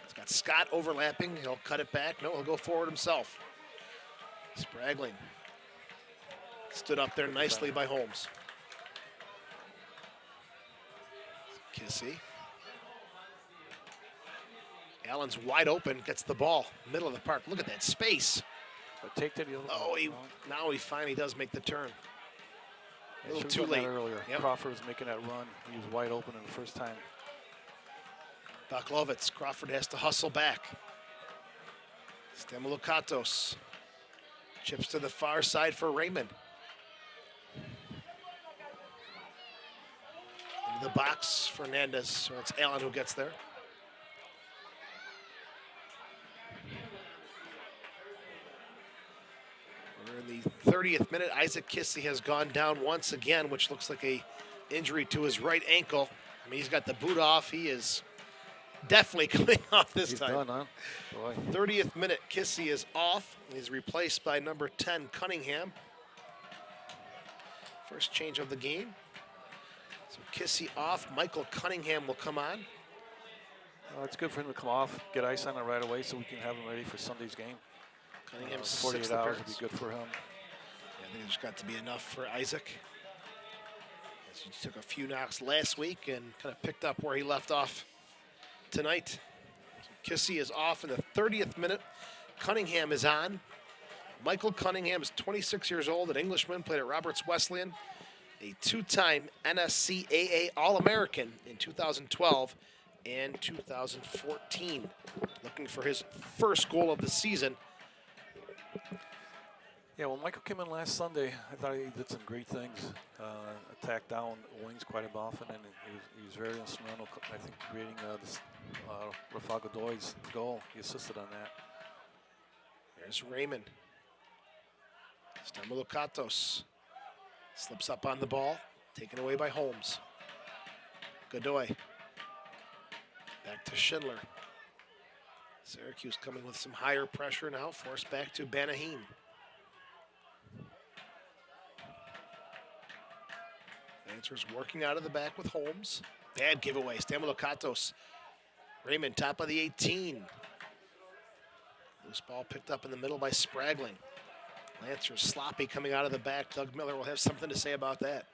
Speaker 3: He's got Scott overlapping. He'll cut it back. No, he'll go forward himself. Spragling. Stood up there nicely by Holmes. Kissy. Allen's wide open, gets the ball, middle of the park. Look at that space.
Speaker 1: Take that.
Speaker 3: Oh, now he finally does make the turn. A little too
Speaker 1: Should've done
Speaker 3: late.
Speaker 1: that earlier.
Speaker 3: Yep.
Speaker 1: Crawford was making that run. He was wide open in the first time.
Speaker 3: Baklovitz. Crawford has to hustle back. Stamilakatos. Chips to the far side for Raymond. Into the box, Fernandez. So it's Allen who gets there. We're in the 30th minute. Isaac Kissy has gone down once again, which looks like a injury to his right ankle. I mean, he's got the boot off. He is definitely coming off this
Speaker 1: He's
Speaker 3: time.
Speaker 1: done, huh? Boy.
Speaker 3: 30th minute, Kissy is off. He's replaced by number 10, Cunningham. First change of the game. So Kissy off. Michael Cunningham will come on.
Speaker 1: Well, it's good for him to come off, get ice on it right away so we can have him ready for Sunday's game.
Speaker 3: Cunningham's
Speaker 1: 48
Speaker 3: sixth
Speaker 1: hours would
Speaker 3: appearance.
Speaker 1: be good for him.
Speaker 3: Yeah, I think it's got to be enough for Isaac. As he took a few knocks last week and kind of picked up where he left off tonight. So Kissy is off in the 30th minute. Cunningham is on. Michael Cunningham is 26 years old, an Englishman, played at Roberts Wesleyan, a two-time NSCAA All-American in 2012 and 2014. Looking for his first goal of the season.
Speaker 1: Yeah, when Michael came in last Sunday, I thought he did some great things. Attacked down wings quite often, and he was very instrumental, I think, creating Rafa Godoy's goal. He assisted on that.
Speaker 3: There's Raymond. Stamoulokatos slips up on the ball, taken away by Holmes. Godoy. Back to Schindler. Syracuse coming with some higher pressure now, forced back to Banaheen. Lancers working out of the back with Holmes. Bad giveaway. Stamoulokatos. Raymond, top of the 18. Loose ball picked up in the middle by Spragling. Lancers sloppy coming out of the back. Doug Miller will have something to say about that.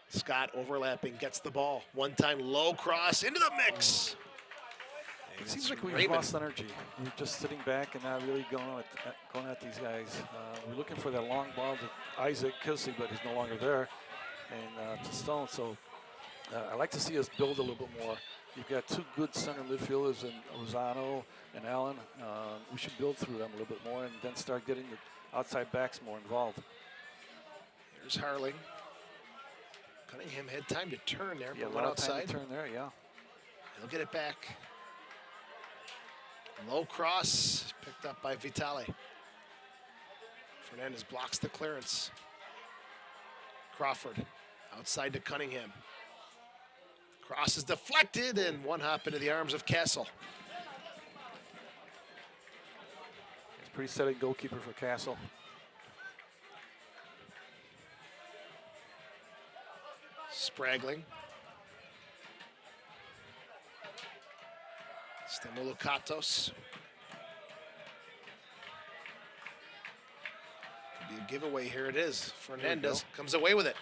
Speaker 3: Scott overlapping, gets the ball. One-time low cross into the mix.
Speaker 1: It seems like we've lost energy. We're just sitting back and not really going at these guys. We're looking for that long ball to Isaac Kissy, but he's no longer there, and to Stone. So I like to see us build a little bit more. You've got two good center midfielders in Rosano and Allen. We should build through them a little bit more and then start getting the outside backs more involved.
Speaker 3: Here's Harling. Cunningham had time to turn there,
Speaker 1: Yeah,
Speaker 3: but went outside.
Speaker 1: Time to turn there, yeah.
Speaker 3: He'll get it back. Low cross, picked up by Vitale. Fernandez blocks the clearance. Crawford, outside to Cunningham. Cross is deflected, and one hop into the arms of Castle.
Speaker 1: He's a pretty steady goalkeeper for Castle.
Speaker 3: Spragling. Stamoulokatos. Could be a giveaway. Here it is. Fernandez comes away with it.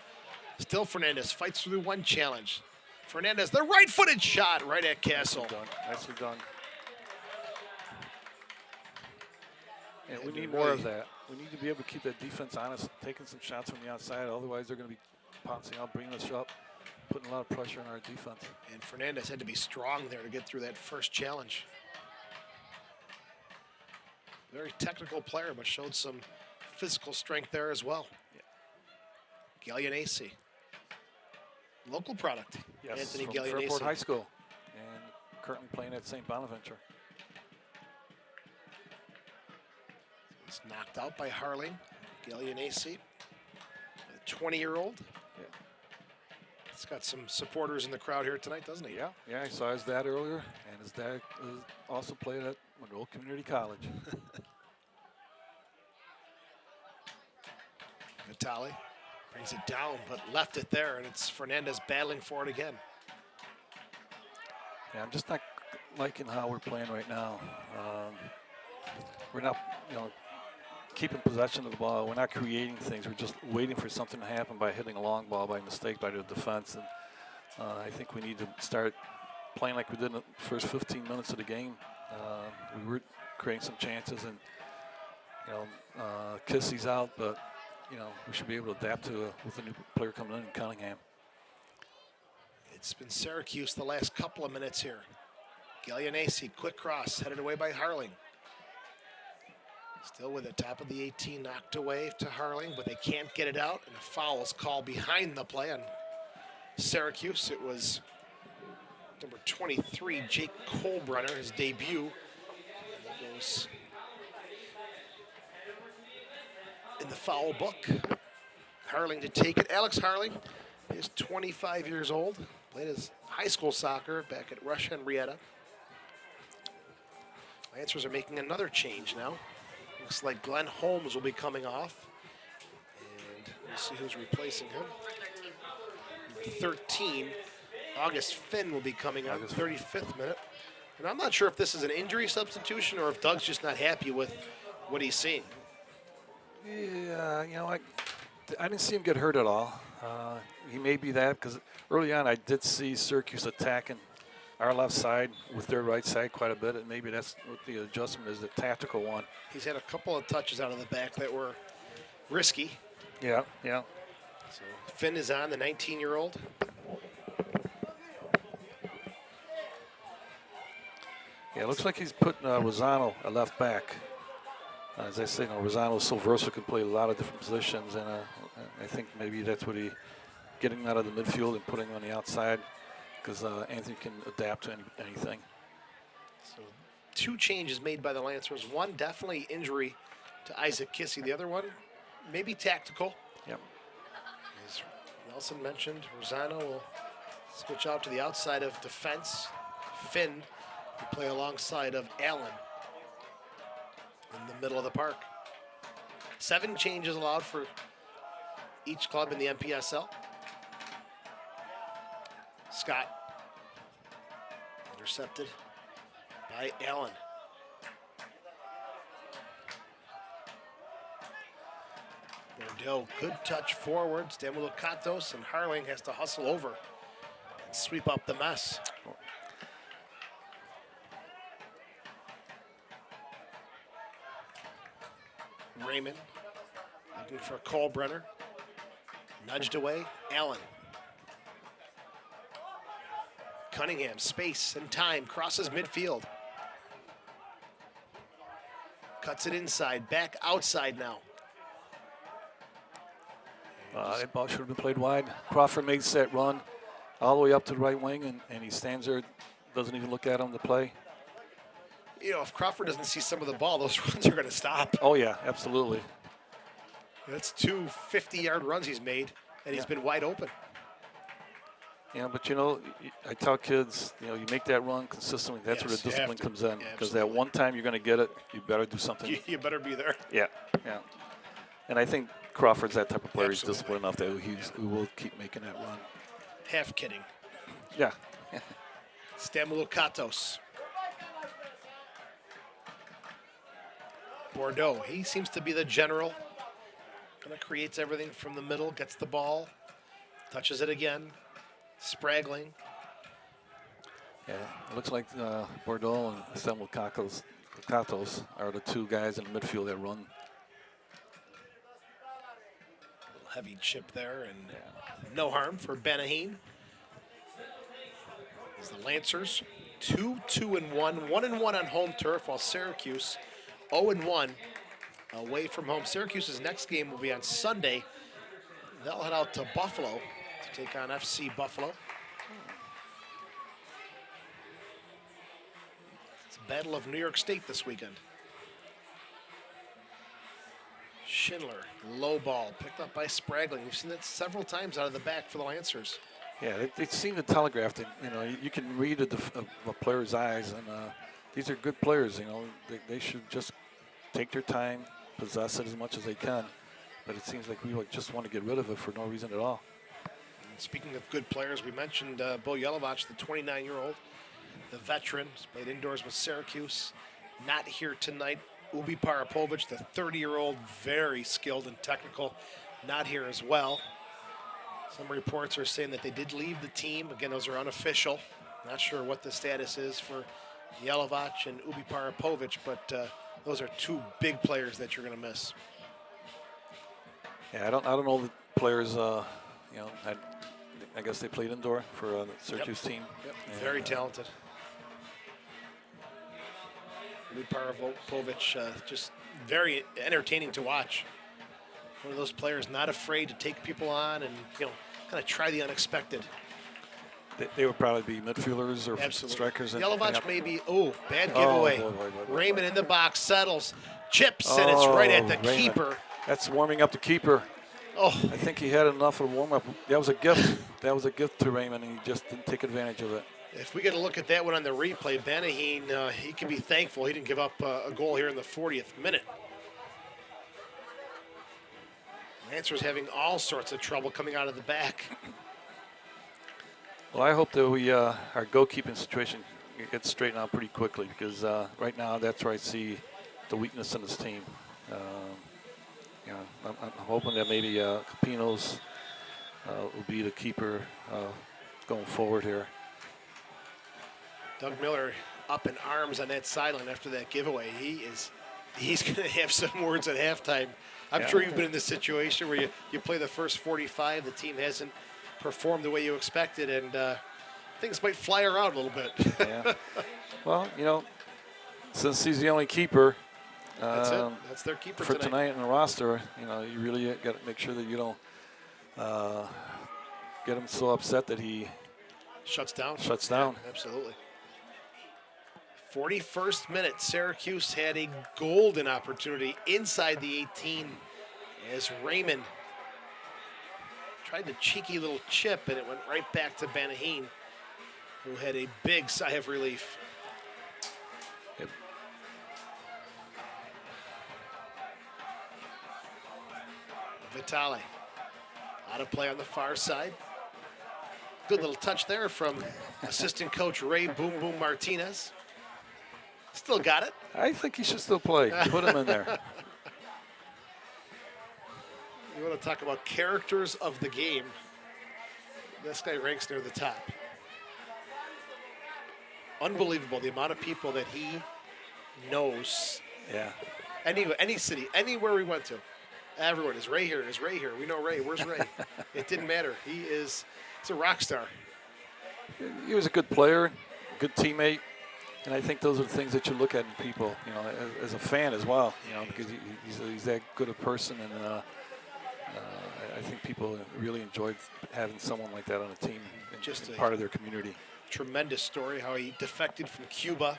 Speaker 3: Still Fernandez fights through one challenge. Fernandez, the right-footed shot right at Castle.
Speaker 1: Nicely done. Nicely done. And we need more of that. We need to be able to keep that defense honest, taking some shots from the outside. Otherwise, they're going to be pouncing out, bringing us up, putting a lot of pressure on our defense.
Speaker 3: And Fernandez had to be strong there to get through that first challenge. Very technical player, but showed some physical strength there as well. Yeah. Gallianesi. Local product.
Speaker 1: Yes,
Speaker 3: Anthony
Speaker 1: from
Speaker 3: Gallianesi.
Speaker 1: Fairport High School, and currently playing at St. Bonaventure.
Speaker 3: He's knocked out by Harling. Gallianesi, a 20-year-old.
Speaker 1: Yeah.
Speaker 3: He's got some supporters in the crowd here tonight, doesn't he?
Speaker 1: Yeah, yeah. I saw his dad earlier, and his dad also played at Monroe Community College.
Speaker 3: Vitale brings it down, but left it there, and it's Fernandez battling for it again.
Speaker 1: Yeah, I'm just not liking how we're playing right now. We're not, keeping possession of the ball. We're not creating things. We're just waiting for something to happen by hitting a long ball by mistake by the defense. And I think we need to start playing like we did in the first 15 minutes of the game. We were creating some chances, and Kissy's out, but we should be able to adapt to with a new player coming in Cunningham.
Speaker 3: It's been Syracuse the last couple of minutes here. Gallianesi, quick cross, headed away by Harling. Still with the top of the 18, knocked away to Harling, but they can't get it out, and a foul is called behind the play on Syracuse. It was number 23, Jake Kohlbrunner, his debut. And it goes in the foul book. Harling to take it. Alex Harling is 25 years old. Played his high school soccer back at Rush Henrietta. Lancers are making another change now. Looks like Glenn Holmes will be coming off. And we'll see who's replacing him. 13, August Finn will be coming on, 35th minute. And I'm not sure if this is an injury substitution or if Doug's just not happy with what he's seeing.
Speaker 1: Yeah, I didn't see him get hurt at all. He may be that because early on I did see Syracuse attacking our left side with their right side quite a bit, and maybe that's what the adjustment is, the tactical one.
Speaker 3: He's had a couple of touches out of the back that were risky.
Speaker 1: Yeah, yeah.
Speaker 3: So Finn is on, the 19-year-old.
Speaker 1: Yeah, it looks like he's putting Rosano a left back. as I say, Rosano is so versatile, can play a lot of different positions, and I think maybe that's what getting out of the midfield and putting him on the outside, because Anthony can adapt to anything.
Speaker 3: So 2 changes made by the Lancers. One definitely injury to Isaac Kissy. The other one maybe tactical.
Speaker 1: Yep.
Speaker 3: As Nelson mentioned, Rosano will switch out to the outside of defense. Finn will play alongside of Allen in the middle of the park. 7 changes allowed for each club in the NPSL. Scott intercepted by Allen. Bordeaux, good touch forward. Stamoulicatos and Harling has to hustle over and sweep up the mess. Raymond looking for Colbrenner. Nudged away, Allen. Cunningham, space and time, crosses midfield. Cuts it inside, back outside now.
Speaker 1: That ball should have been played wide. Crawford makes that run all the way up to the right wing, and he stands there, doesn't even look at him to play.
Speaker 3: You know, if Crawford doesn't see some of the ball, those runs are going to stop.
Speaker 1: Oh, yeah, absolutely.
Speaker 3: That's 2 50-yard runs he's made, and he's been wide open.
Speaker 1: Yeah, but, I tell kids, you make that run consistently. That's where the discipline comes in. Because that one time you're going to get it, you better do something.
Speaker 3: You better be there.
Speaker 1: Yeah. And I think Crawford's that type of player. He's disciplined enough that he will keep making that run.
Speaker 3: Half kidding.
Speaker 1: Yeah.
Speaker 3: Stamoulicatos. Bordeaux, he seems to be the general. Kind of creates everything from the middle, gets the ball, touches it again. Spraggling.
Speaker 1: Yeah, it looks like Bordeaux and Stamoulicatos are the 2 guys in the midfield that run.
Speaker 3: Little heavy chip there, and no harm for Benahine. As the Lancers, 2-2-1, 1-1 on home turf, while Syracuse 0-1 away from home. Syracuse's next game will be on Sunday. They'll head out to Buffalo to take on FC Buffalo. It's a battle of New York State this weekend. Schindler, low ball, picked up by Spraggling. We've seen that several times out of the back for the Lancers.
Speaker 1: Yeah, they seem to telegraph that, you can read a player's eyes, and these are good players, They should just take their time, possess it as much as they can. But it seems like we just want to get rid of it for no reason at all.
Speaker 3: And speaking of good players, we mentioned Bo Jelovac, the 29-year-old, the veteran, has played indoors with Syracuse. Not here tonight. Ubi Parapovic, the 30-year-old, very skilled and technical, not here as well. Some reports are saying that they did leave the team. Again, those are unofficial. Not sure what the status is for Jelovac and Ubi Parapovic, but those are 2 big players that you're going to miss.
Speaker 1: Yeah, I don't know the players. I guess they played indoor for the Syracuse team.
Speaker 3: Yep. Very talented. Ubi Parapovic, just very entertaining to watch. One of those players not afraid to take people on and kind of try the unexpected.
Speaker 1: They would probably be midfielders or strikers.
Speaker 3: Jelovac maybe. Oh, bad giveaway. Boy. Raymond in the box settles, chips, and it's right at the keeper.
Speaker 1: That's warming up the keeper.
Speaker 3: Oh,
Speaker 1: I think he had enough of a warm up. That was a gift. That was a gift to Raymond, and he just didn't take advantage of it.
Speaker 3: If we get a look at that one on the replay, Benahine, he can be thankful he didn't give up a goal here in the 40th minute. Lancers having all sorts of trouble coming out of the back.
Speaker 1: Well, I hope that our goalkeeping situation gets straightened out pretty quickly, because right now that's where I see the weakness in this team. I'm hoping that maybe Capinos will be the keeper going forward here.
Speaker 3: Doug Miller up in arms on that sideline after that giveaway. He's going to have some words at halftime. I'm sure you've been in this situation where you play the first 45, the team hasn't performed the way you expected, and things might fly around a little bit.
Speaker 1: Yeah. Well, since he's the only keeper,
Speaker 3: That's it. That's their keeper
Speaker 1: for tonight in the roster. You know, you really got to make sure that you don't get him so upset that he
Speaker 3: shuts down.
Speaker 1: Yeah,
Speaker 3: absolutely. 41st minute, Syracuse had a golden opportunity inside the 18 as Raymond tried the cheeky little chip, and it went right back to Banaheen, who had a big sigh of relief.
Speaker 1: Yep.
Speaker 3: Vitale out of play on the far side. Good little touch there from assistant coach Ray Boom Boom Martinez. Still got it.
Speaker 1: I think he should still play. Put him in there.
Speaker 3: You want to talk about characters of the game. This guy ranks near the top. Unbelievable the amount of people that he knows.
Speaker 1: Yeah.
Speaker 3: Any city, anywhere we went to. Everyone, is Ray here? Is Ray here? We know Ray. Where's Ray? It didn't matter. He's a rock star.
Speaker 1: He was a good player, good teammate. And I think those are the things that you look at in people, you know, as a fan as well, you know, because he's that good a person, and I think people really enjoyed having someone like that on a team and just part of their community.
Speaker 3: Tremendous story how he defected from Cuba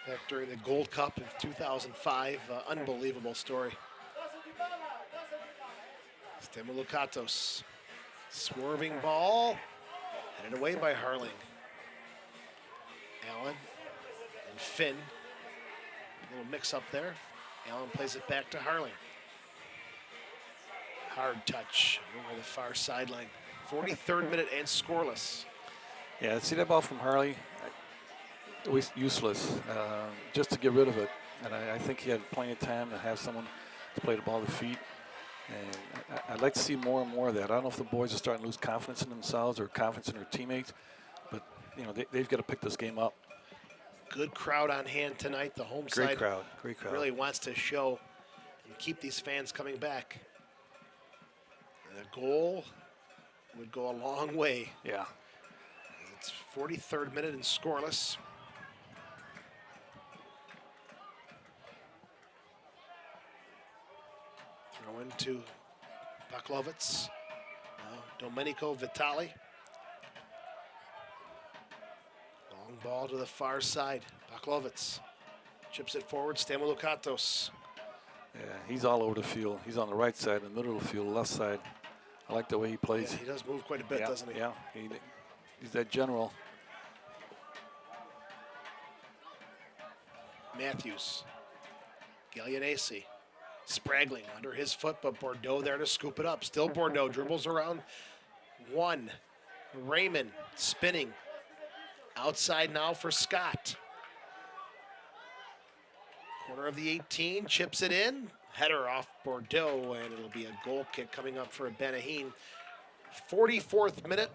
Speaker 3: back during the Gold Cup of 2005. Unbelievable story. Stemulukatos, swerving ball, headed away by Harling. Allen and Finn. A little mix up there. Allen plays it back to Harling. Hard touch over the far sideline. 43rd minute and scoreless.
Speaker 1: Yeah, see that ball from Harley? It was useless, just to get rid of it. And I think he had plenty of time to have someone to play the ball to feet. And I'd like to see more and more of that. I don't know if the boys are starting to lose confidence in themselves or confidence in their teammates, but you know, they've got to pick this game up.
Speaker 3: Good crowd on hand tonight. The home side
Speaker 1: great crowd.
Speaker 3: Really wants to show and keep these fans coming back. And a goal would go a long way.
Speaker 1: Yeah.
Speaker 3: It's 43rd minute and scoreless. Throw into Baklovitz. Now Domenico Vitali. Long ball to the far side. Baklovitz chips it forward. Stamulukatos.
Speaker 1: Yeah, he's all over the field. He's on the right side, in the middle of the field, left side. I like the way he plays.
Speaker 3: Yeah, he does move quite a bit, doesn't he?
Speaker 1: Yeah, he's that general.
Speaker 3: Matthews. Gallianesi. Spraggling under his foot, but Bordeaux there to scoop it up. Still Bordeaux dribbles around one. Raymond spinning. Outside now for Scott. Corner of the 18, chips it in. Header off Bordeaux, and it'll be a goal kick coming up for Banaheen. 44th minute.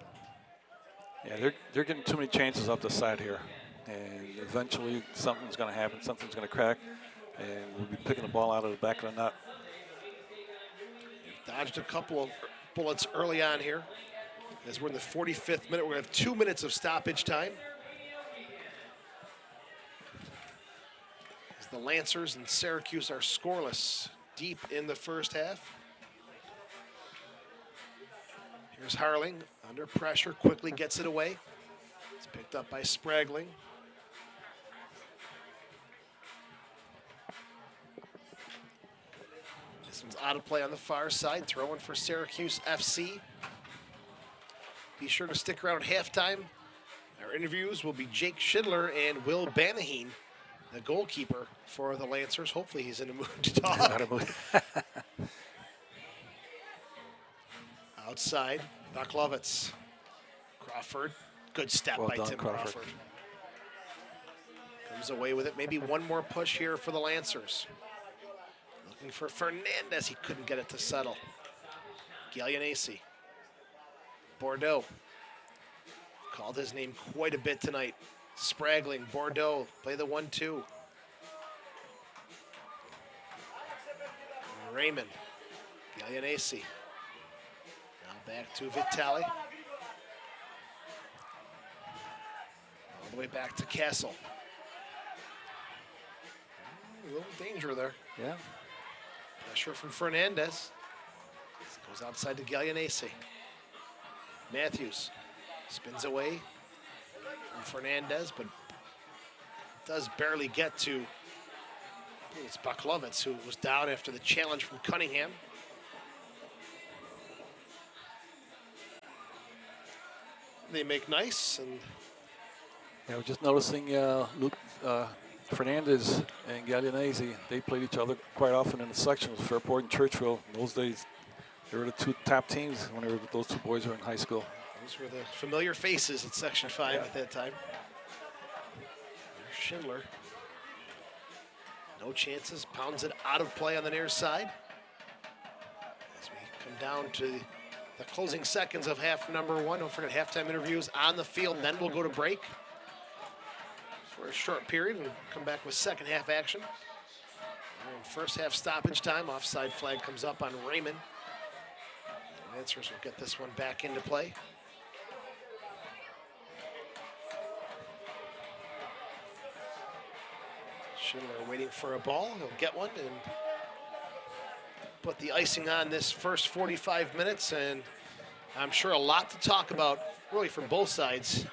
Speaker 1: Yeah, they're getting too many chances up the side here. And eventually something's going to happen, something's going to crack, and we'll be picking the ball out of the back of the net.
Speaker 3: Dodged a couple of bullets early on here. As we're in the 45th minute, we're going to have 2 minutes of stoppage time. As the Lancers and Syracuse are scoreless deep in the first half. Here's Harling under pressure, quickly gets it away. It's picked up by Spraggling. This one's out of play on the far side, throwing for Syracuse FC. Be sure to stick around at halftime. Our interviews will be Jake Schindler and Will Banaheen, the goalkeeper for the Lancers. Hopefully he's in the mood to talk. Outside, Baklovitz. Crawford, good step by Tim Crawford. Comes away with it. Maybe one more push here for the Lancers. Looking for Fernandez. He couldn't get it to settle. Gallianesi. Bordeaux. Called his name quite a bit tonight. Spraggling, Bordeaux, play the 1-2. Raymond, Gallianesi. Now back to Vitali. All the way back to Castle. A little danger there.
Speaker 1: Yeah.
Speaker 3: Pressure from Fernandez. Goes outside to Gallianese. Matthews spins away from Fernandez, but does barely get to, I think it's Baklovitz, who was down after the challenge from Cunningham. They make nice, and
Speaker 1: Yeah, we're just noticing Fernandez and Gallianese, they played each other quite often in the sections, Fairport and Churchville. In those days, they were the two top teams when those two boys were in high school.
Speaker 3: those were the familiar faces at Section 5 at that time. There's Schindler. No chances, pounds it out of play on the near side. As we come down to the closing seconds of half number 1. Don't forget halftime interviews on the field, and then we'll go to break for a short period and come back with second half action. And first half stoppage time, offside flag comes up on Raymond. The Lancers will get this one back into play. Schindler waiting for a ball. He'll get one and put the icing on this first 45 minutes. And I'm sure a lot to talk about, really, from both sides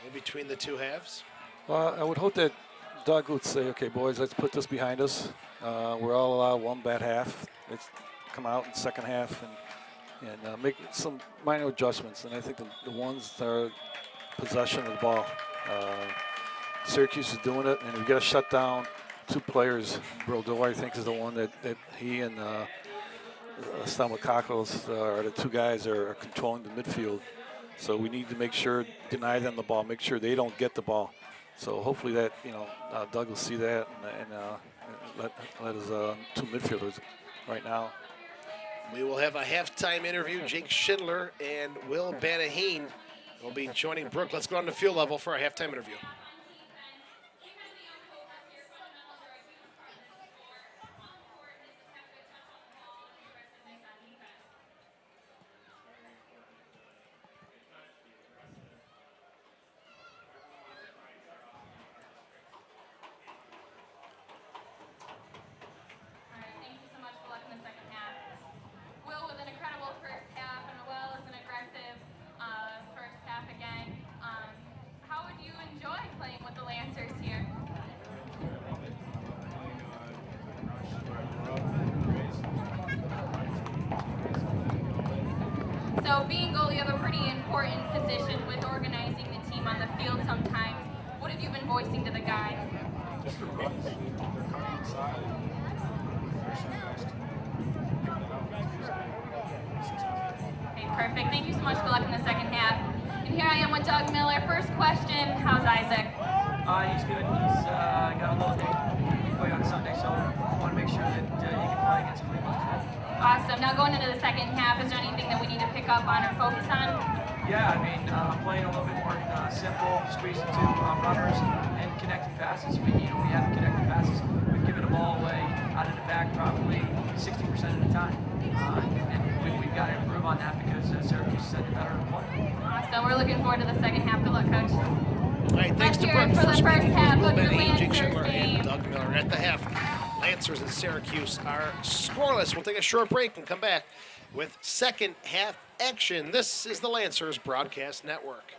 Speaker 3: in between the two halves.
Speaker 1: Well, I would hope that Doug would say, okay, boys, let's put this behind us. We're all allowed one bad half. Let's come out in the second half and make some minor adjustments. And I think the ones that are possession of the ball. Syracuse is doing it, and we got to shut down two players. Brodeur, I think, is the one that he and Stamakakos are the two guys that are controlling the midfield. So we need to make sure, deny them the ball, make sure they don't get the ball. So hopefully that, Doug will see that and let his two midfielders right now.
Speaker 3: We will have a halftime interview. Jake Schindler and Will Banaheen will be joining Brooke. Let's go on to field level for our halftime interview.
Speaker 6: So being goalie, you have a pretty important position with organizing the team on the field sometimes. What have you been voicing to the guys?
Speaker 5: Just their runs. They're coming inside.
Speaker 6: Okay, perfect. Thank you so much. Good luck in the second half. And here I am with Doug Miller. First question, how's Isaac?
Speaker 7: He's good. He's got a little day to play on Sunday, so I want to make sure that he can play against Cleveland.
Speaker 6: Awesome. Now going into the second half, is there anything that we need to pick up on or focus on?
Speaker 7: Yeah, I mean, playing a little bit more simple, squeezing two runners and connecting passes. We haven't connected passes. We've given the ball away out of the back probably 60% of the time. And we've got to improve on that because Syracuse said they're better to play.
Speaker 6: Awesome. We're looking forward to the second half. Good luck, Coach.
Speaker 3: All right, thanks to Brooke. First half of the Jake Schindler and Doug Miller at the half. Lancers and Syracuse are scoreless. We'll take a short break and come back with second half action. This is the Lancers Broadcast Network.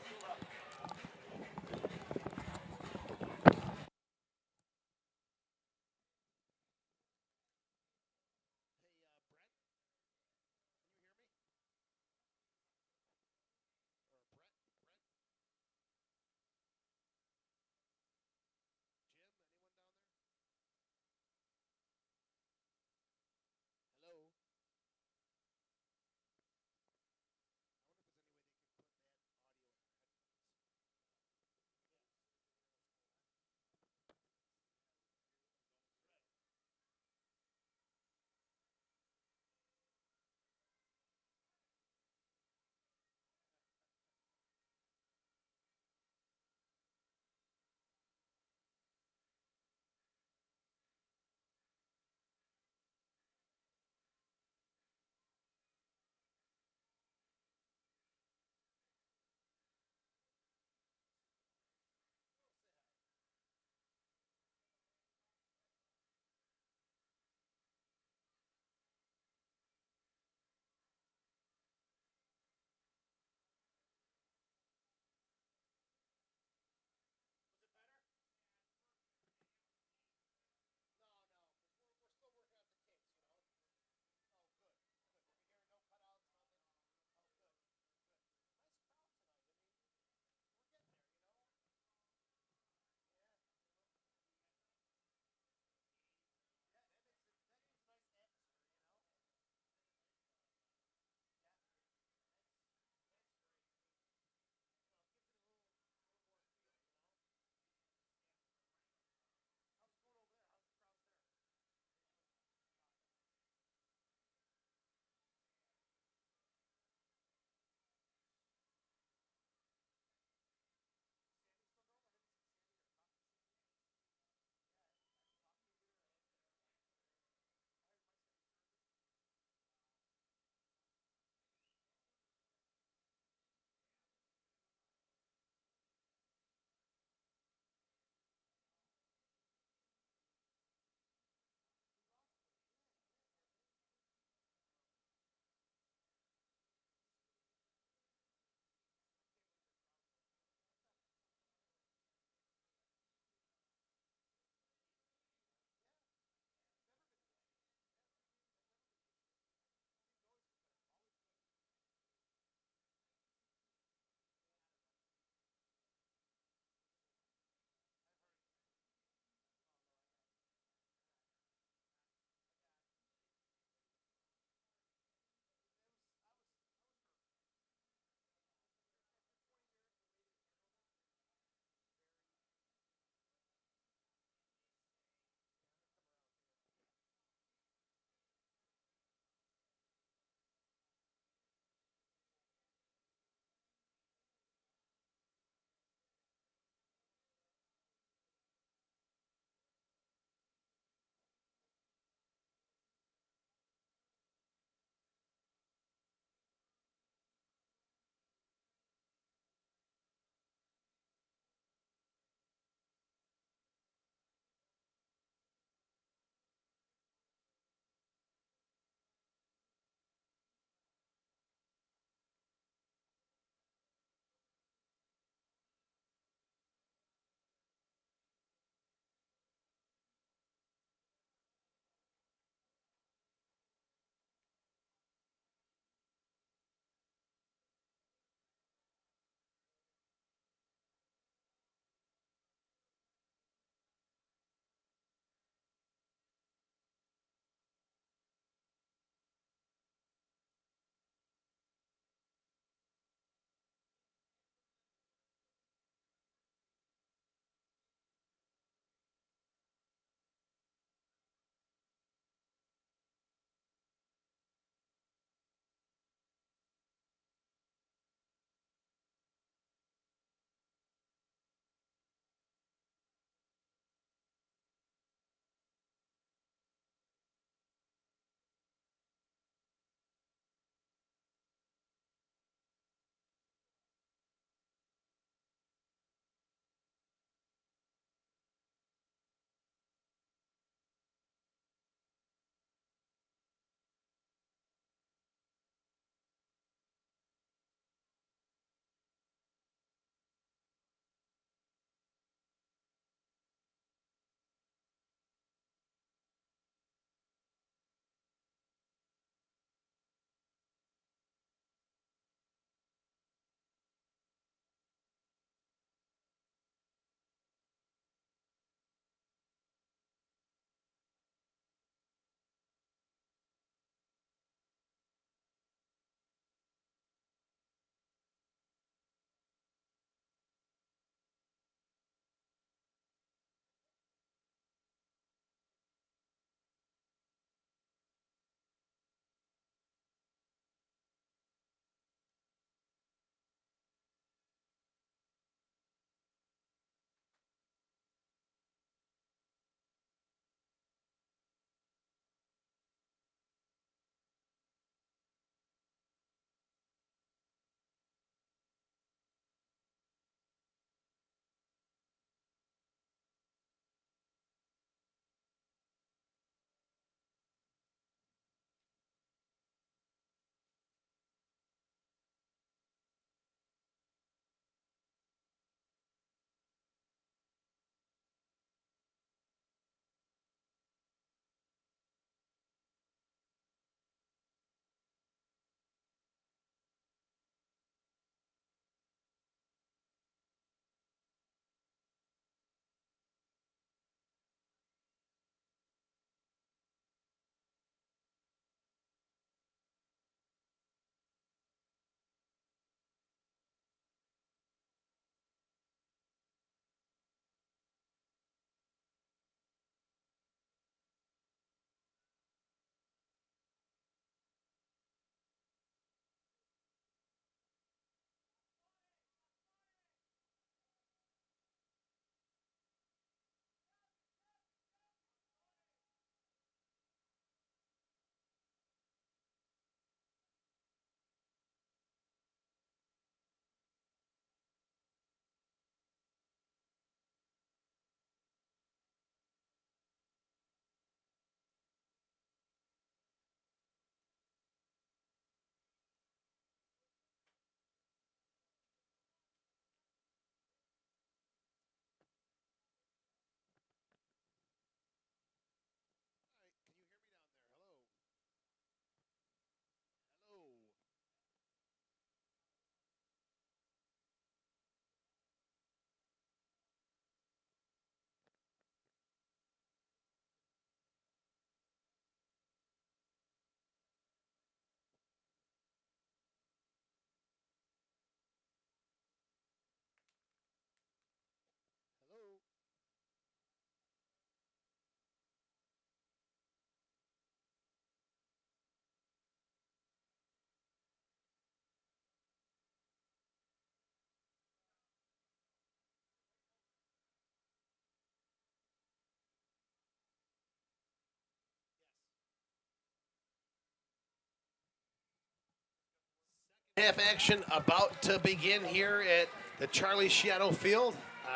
Speaker 3: Half action about to begin here at the Charles Schiano Field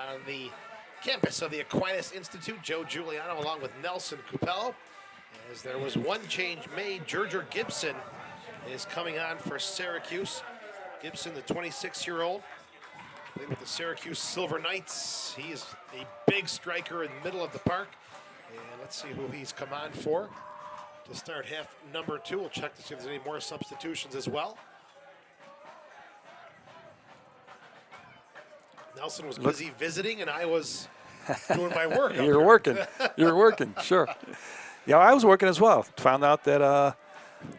Speaker 3: on the campus of the Aquinas Institute. Joe Giuliano along with Nelson Cupello. As there was one change made, Gerger Gibson is coming on for Syracuse. Gibson, the 26-year-old, played with the Syracuse Silver Knights. He is a big striker in the middle of the park. And let's see who he's come on for to start half number 2. We'll check to see if there's any more substitutions as well. Nelson was busy visiting, and I was doing my work.
Speaker 8: You're working. You're working, sure. Yeah, I was working as well. Found out that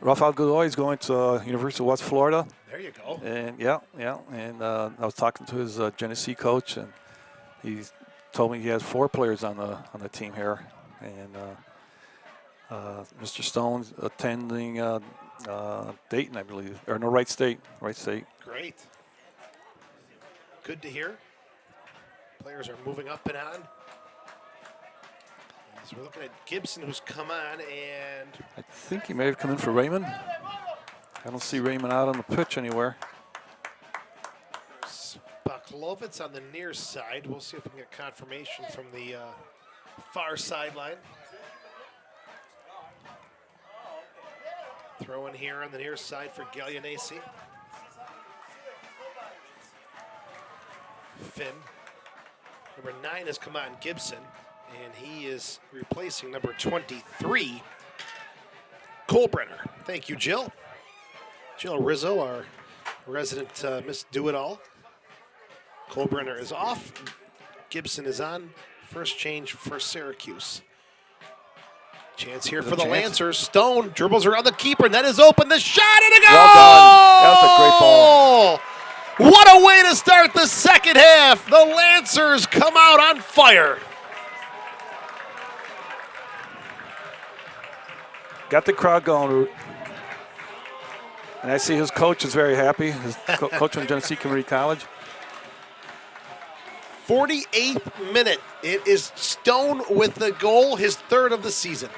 Speaker 8: Rafael Godoy is going to University of West Florida.
Speaker 3: There you go.
Speaker 8: And yeah. And I was talking to his Genesee coach, and he told me he has 4 players on the team here. And Mr. Stone's attending Dayton, I believe, or no, Wright State.
Speaker 3: Great. Good to hear. Players are moving up and on. So we're looking at Gibson, who's come on, and
Speaker 8: I think he may have come in for Raymond. I don't see Raymond out on the pitch anywhere.
Speaker 3: Baklovitz on the near side. We'll see if we can get confirmation from the far sideline. Throw in here on the near side for Gallianesi. Finn. Number 9 has come on, Gibson, and he is replacing number 23, Colebrenner. Thank you, Jill. Jill Rizzo, our resident Miss Do-It-All. Colebrenner is off. Gibson is on. First change for Syracuse. Chance here for the Lancers. Stone dribbles around the keeper, and that is open. The shot, and a goal!
Speaker 8: Well done. That was a great ball.
Speaker 3: What a way to start the second half. The Lancers come out on fire.
Speaker 8: Got the crowd going. And I see his coach is very happy. His coach from Genesee Community College.
Speaker 3: 48th minute. It is Stone with the goal, his 3rd of the season.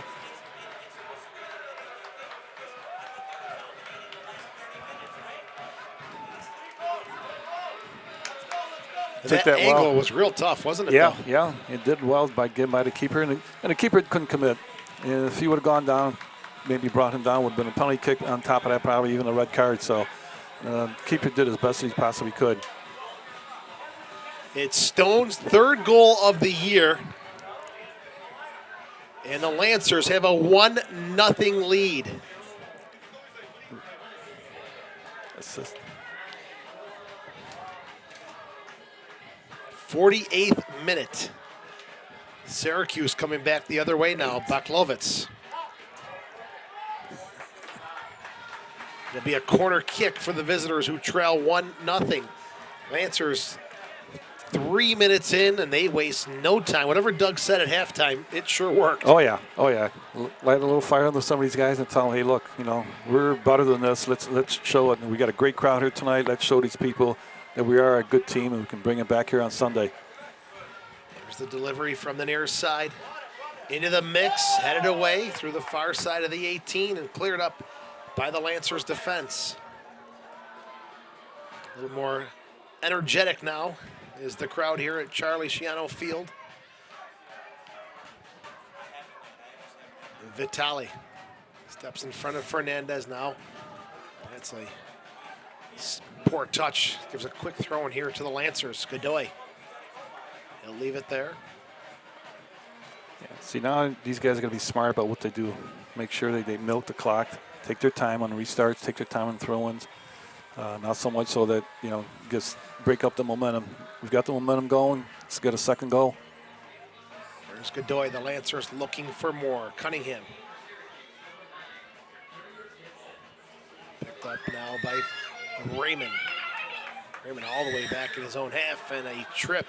Speaker 3: That angle was real tough, wasn't it?
Speaker 8: Yeah, it did well by getting by the keeper, and the keeper couldn't commit. And if he would have gone down, maybe brought him down, would have been a penalty kick on top of that, probably even a red card. So keeper did as best as he possibly could.
Speaker 3: It's Stone's 3rd goal of the year, and the Lancers have a 1-0 lead.
Speaker 8: Assist.
Speaker 3: 48th minute. Syracuse coming back the other way now. Baklovitz. It'll be a corner kick for the visitors who trail 1-0. Lancers 3 minutes in, and they waste no time. Whatever Doug said at halftime, it sure worked.
Speaker 8: Oh yeah. Light a little fire under some of these guys and tell them, hey, look, we're better than this. Let's show it. And we got a great crowd here tonight. Let's show these people that we are a good team and we can bring it back here on Sunday.
Speaker 3: There's the delivery from the near side. Into the mix, headed away through the far side of the 18 and cleared up by the Lancers defense. A little more energetic now is the crowd here at Charles Schiano Field. Vitali steps in front of Fernandez now. That's a poor touch. Gives a quick throw in here to the Lancers. Godoy. He'll leave it there.
Speaker 8: Yeah. See, now these guys are going to be smart about what they do. Make sure they milk the clock, take their time on restarts, take their time on throw-ins. Not so much so that, just break up the momentum. We've got the momentum going. Let's get a second goal.
Speaker 3: There's Godoy. The Lancers looking for more. Cunningham. Picked up now by Raymond. Raymond all the way back in his own half, and a trip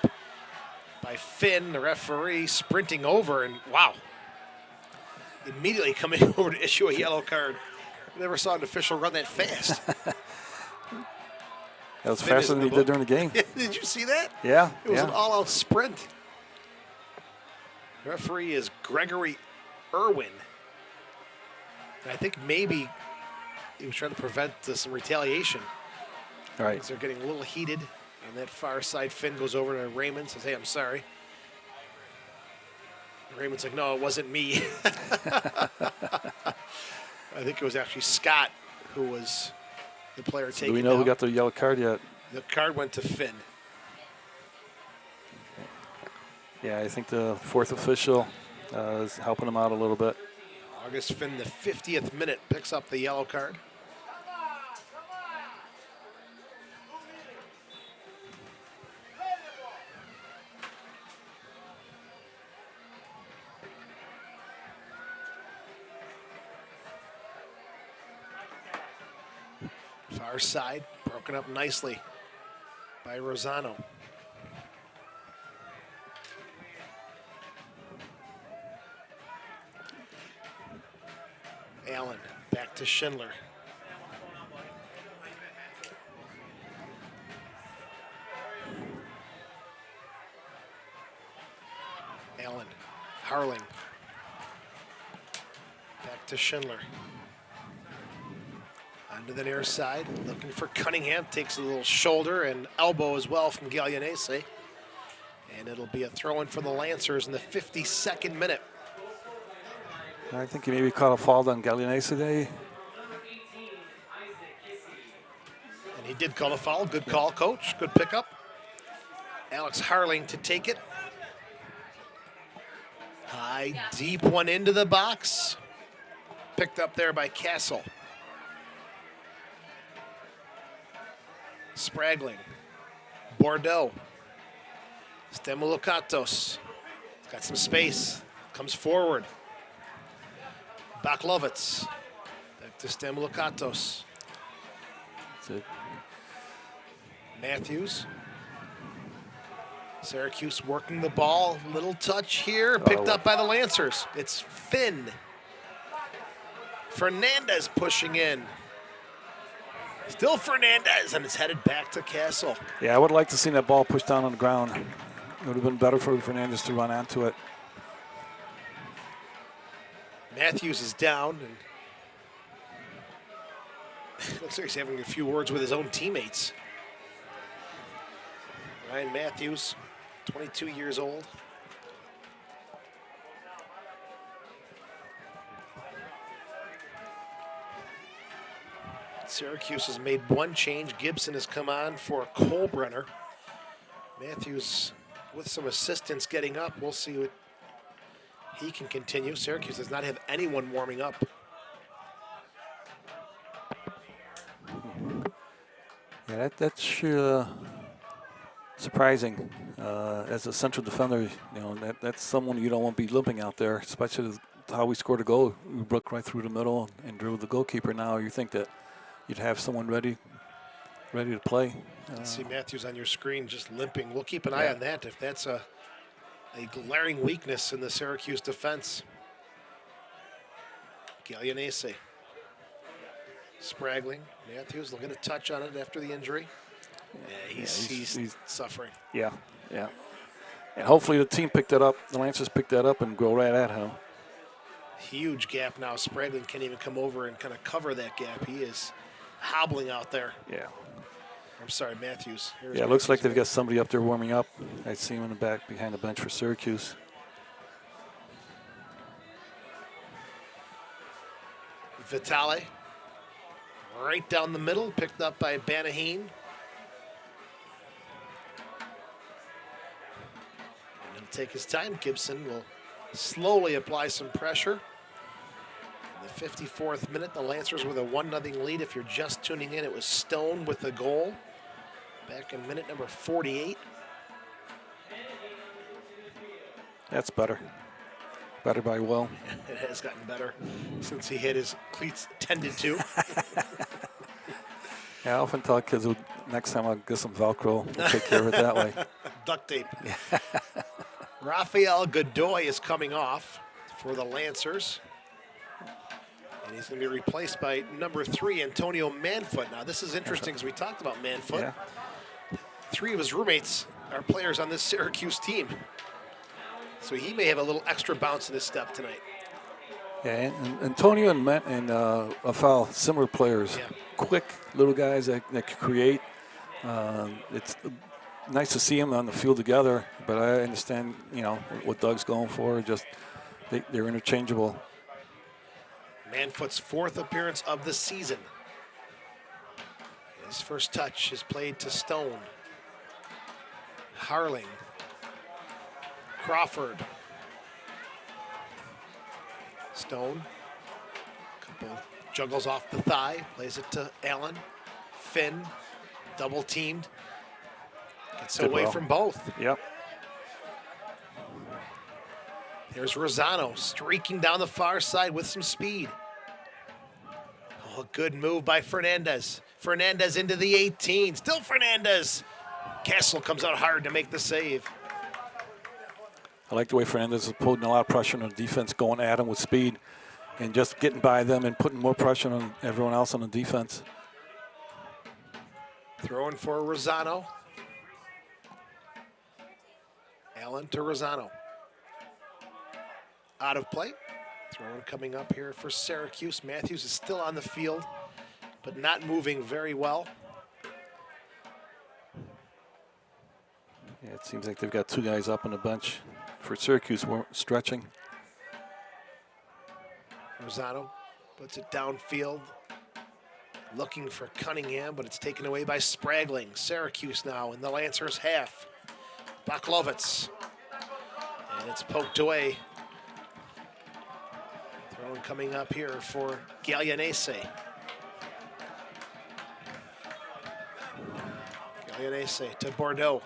Speaker 3: by Finn, the referee, sprinting over, and wow. Immediately coming over to issue a yellow card. I never saw an official run that fast.
Speaker 8: That was faster than he did during the game.
Speaker 3: Did you see that?
Speaker 8: Yeah.
Speaker 3: It was an all-out sprint. The referee is Gregory Irwin. And I think maybe he was trying to prevent some retaliation.
Speaker 8: Right.
Speaker 3: Things are getting a little heated. And that far side, Finn goes over to Raymond, says, hey, I'm sorry. And Raymond's like, no, it wasn't me. I think it was actually Scott who was the player taken
Speaker 8: Do we know who
Speaker 3: down.
Speaker 8: got the yellow card yet?
Speaker 3: The card went to Finn.
Speaker 8: Yeah, I think the fourth official is helping him out a little bit.
Speaker 3: August Finn, the 50th minute, picks up the yellow card. Far side, broken up nicely by Rosano. Allen, back to Schindler. Allen, Harling. Back to Schindler. Onto the near side, looking for Cunningham. Takes a little shoulder and elbow as well from Gallianese. And it'll be a throw-in for the Lancers in the 52nd minute.
Speaker 8: I think he maybe caught a foul on Gallianese today.
Speaker 3: And he did call a foul. Good call, coach. Good pickup. Alex Harling to take it. High, deep one into the box. Picked up there by Castle. Spragling. Bordeaux. Stemulukatos. He's got some space. Comes forward. Baklovitz. Back to Stemulukatos.
Speaker 8: That's it.
Speaker 3: Matthews. Syracuse working the ball. Little touch here. Picked up by the Lancers. It's Finn. Fernandez pushing in. Still Fernandez, and it's headed back to Castle.
Speaker 8: Yeah, I would like to see that ball pushed down on the ground. It would have been better for Fernandez to run onto it.
Speaker 3: Matthews is down, and looks like he's having a few words with his own teammates. Ryan Matthews, 22 years old. Syracuse has made one change. Gibson has come on for Kolbrenner. Matthews with some assistance getting up. We'll see what he can continue. Syracuse does not have anyone warming up.
Speaker 8: Yeah, that's surprising. As a central defender, you know, that's someone you don't want to be limping out there, especially how we scored a goal. We broke right through the middle and drilled the goalkeeper. Now you think that you'd have someone ready to play.
Speaker 3: See Matthews on your screen just limping. We'll keep an eye on that if that's a glaring weakness in the Syracuse defense. Gallianese. Spragling. Matthews looking to touch on it after the injury. Yeah, he's suffering.
Speaker 8: Yeah. And hopefully the team picked that up, the Lancers picked that up and go right at him.
Speaker 3: Huge gap now. Spragling can't even come over and kind of cover that gap. He is hobbling out there.
Speaker 8: Yeah.
Speaker 3: I'm sorry, Matthews.
Speaker 8: It looks like they've got somebody up there warming up. I see him in the back behind the bench for Syracuse.
Speaker 3: Vitale. Right down the middle, picked up by Banaheen. And he'll take his time. Gibson will slowly apply some pressure. In the 54th minute, the Lancers with a 1-0 lead. If you're just tuning in, it was Stone with the goal. Back in minute number 48.
Speaker 8: That's better. Better by Will.
Speaker 3: It has gotten better since he hit his cleats tended to.
Speaker 8: Yeah, I often tell kids, next time I'll get some Velcro. We'll take care of it that way.
Speaker 3: Duct tape. Rafael Godoy is coming off for the Lancers. And he's going to be replaced by number 3, Antonio Manfoot. Now, this is interesting because we talked about Manfoot.
Speaker 8: Yeah.
Speaker 3: 3 of his roommates are players on this Syracuse team. So he may have a little extra bounce in his step tonight.
Speaker 8: Yeah, and Antonio and Rafael, similar players.
Speaker 3: Yeah.
Speaker 8: Quick little guys that can create. It's nice to see them on the field together, but I understand, what Doug's going for. Just they're interchangeable.
Speaker 3: Manfoot's 4th appearance of the season. His first touch is played to Stone. Harling. Crawford. Stone. Couple juggles off the thigh. Plays it to Allen. Finn. Double teamed. Gets
Speaker 8: Good
Speaker 3: away
Speaker 8: ball.
Speaker 3: from both.
Speaker 8: Yep.
Speaker 3: There's Rosano streaking down the far side with some speed. Oh, good move by Fernandez. Fernandez into the 18. Still Fernandez. Castle comes out hard to make the save.
Speaker 8: I like the way Fernandez is putting a lot of pressure on the defense, going at him with speed, and just getting by them and putting more pressure on everyone else on the defense.
Speaker 3: Throwing for Rosano. Allen to Rosano. Out of play. Throwing coming up here for Syracuse. Matthews is still on the field, but not moving very well.
Speaker 8: Yeah, it seems like they've got 2 guys up on the bench for Syracuse stretching.
Speaker 3: Rosano puts it downfield. Looking for Cunningham, but it's taken away by Spragling. Syracuse now in the Lancers half. Baklovitz. And it's poked away. Throwing coming up here for Gallianese. Gallianese to Bordeaux.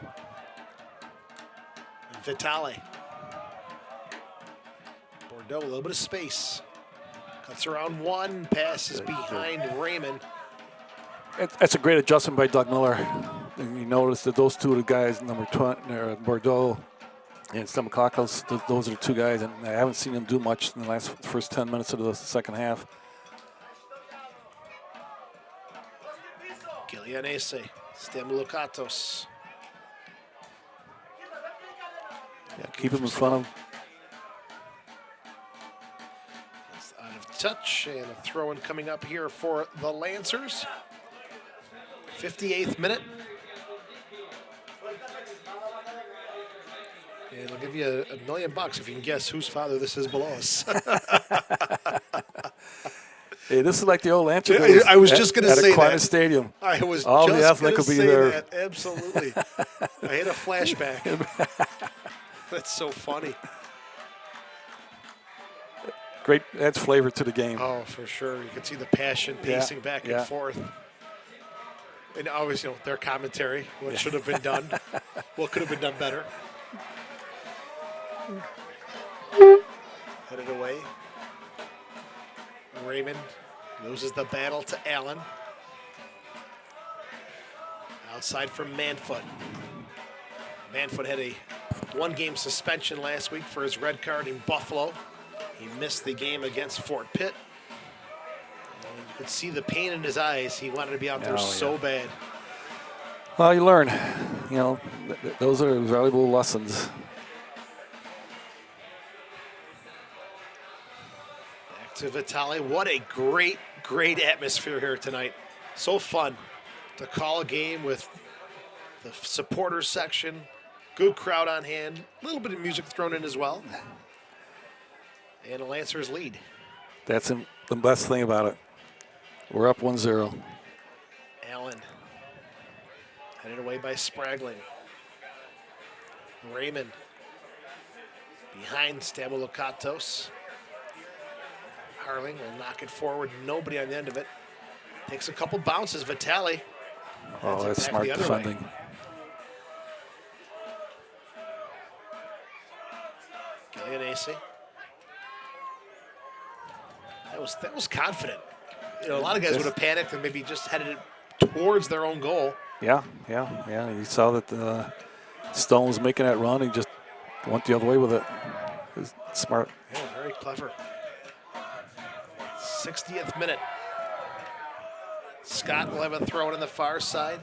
Speaker 3: Vitale. Bordeaux, a little bit of space. Cuts around 1, passes behind Raymond.
Speaker 8: That's a great adjustment by Doug Miller. And you notice that those 2 of the guys, number 20, Bordeaux and Stamakakos, those are the 2 guys, and I haven't seen them do much in the first 10 minutes of the second half.
Speaker 3: Gilianese, Stamoulokatos.
Speaker 8: Yeah, keep him in front of him.
Speaker 3: It's out of touch, and a throw-in coming up here for the Lancers. 58th minute. And I'll give you $1 million if you can guess whose father this is below us.
Speaker 8: Hey, this is like the old Lancers
Speaker 3: I was just going to say
Speaker 8: at Aquinas
Speaker 3: that.
Speaker 8: Stadium.
Speaker 3: I was
Speaker 8: All the
Speaker 3: just going
Speaker 8: athletic
Speaker 3: to
Speaker 8: will be
Speaker 3: say
Speaker 8: there.
Speaker 3: that. Absolutely. I had a flashback. That's so funny.
Speaker 8: Great, adds flavor to the game.
Speaker 3: Oh, for sure. You can see the passion pacing back and forth. And always, their commentary, what should have been done, what could have been done better. Headed away. Raymond loses the battle to Allen. Outside from Manfoot. Manfoot had a 1-game suspension last week for his red card in Buffalo. He missed the game against Fort Pitt. And you could see the pain in his eyes. He wanted to be out there so bad.
Speaker 8: Well, you learn. Those are valuable lessons.
Speaker 3: Back to Vitale. What a great, great atmosphere here tonight. So fun to call a game with the supporters section. Good crowd on hand. A little bit of music thrown in as well. And the Lancers lead.
Speaker 8: That's the best thing about it. We're up 1-0.
Speaker 3: Allen. Headed away by Spragling. Raymond. Behind Stamoulokatos. Harling will knock it forward. Nobody on the end of it. Takes a couple bounces. Vitale.
Speaker 8: Oh, that's smart defending.
Speaker 3: Gallianese. That was confident. A lot of guys would have panicked and maybe just headed it towards their own goal.
Speaker 8: Yeah. You saw that Stone was making that run. He just went the other way with it. It was smart.
Speaker 3: Yeah, very clever. 60th minute. Scott will have a throw in on the far side.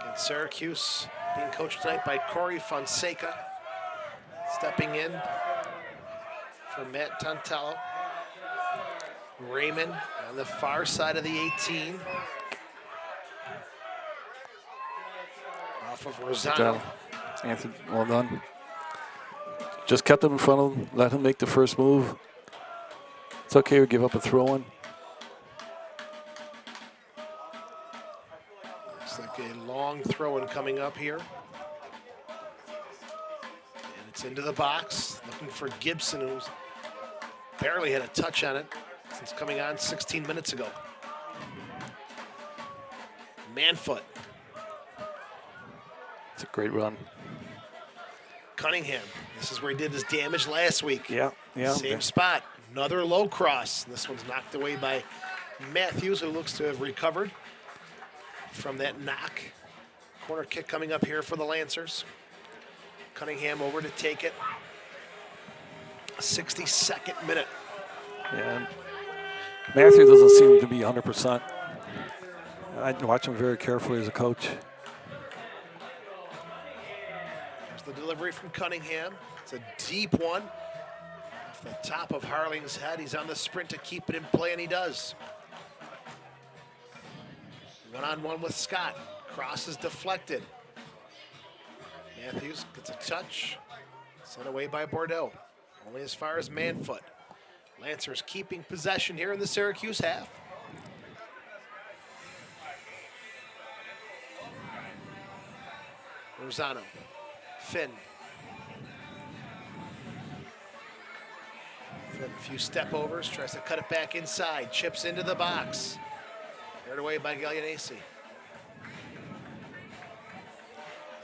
Speaker 3: Against Syracuse, being coached tonight by Corey Fonseca. Stepping in for Matt Tantello. Raymond On the far side of the 18. Off of Rosano.
Speaker 8: Anthony, well done. Just kept him in front of him, let him make the first move. It's okay to give up a throw-in.
Speaker 3: Looks like a long throw-in coming up here. And it's into the box, looking for Gibson, who's barely had a touch on it since coming on 16 minutes ago. Manfoot.
Speaker 8: It's a great run.
Speaker 3: Cunningham. This is where he did his damage last week.
Speaker 8: Yeah.
Speaker 3: Same spot. Another low cross. This one's knocked away by Matthews, who looks to have recovered from that knock. Corner kick coming up here for the Lancers. Cunningham over to take it. 62nd minute.
Speaker 8: Yeah. Matthews doesn't seem to be 100%. I watch him very carefully as a coach.
Speaker 3: The delivery from Cunningham. It's a deep one. Off the top of Harling's head. He's on the sprint to keep it in play, and he does. One-on-one with Scott. Cross is deflected. Matthews gets a touch. Sent away by Bordeaux. Only as far as Manfoot. Lancers keeping possession here in the Syracuse half. Rosano. Finn. Finn, a few step overs, tries to cut it back inside, chips into the box. Cleared away by Gallianesi.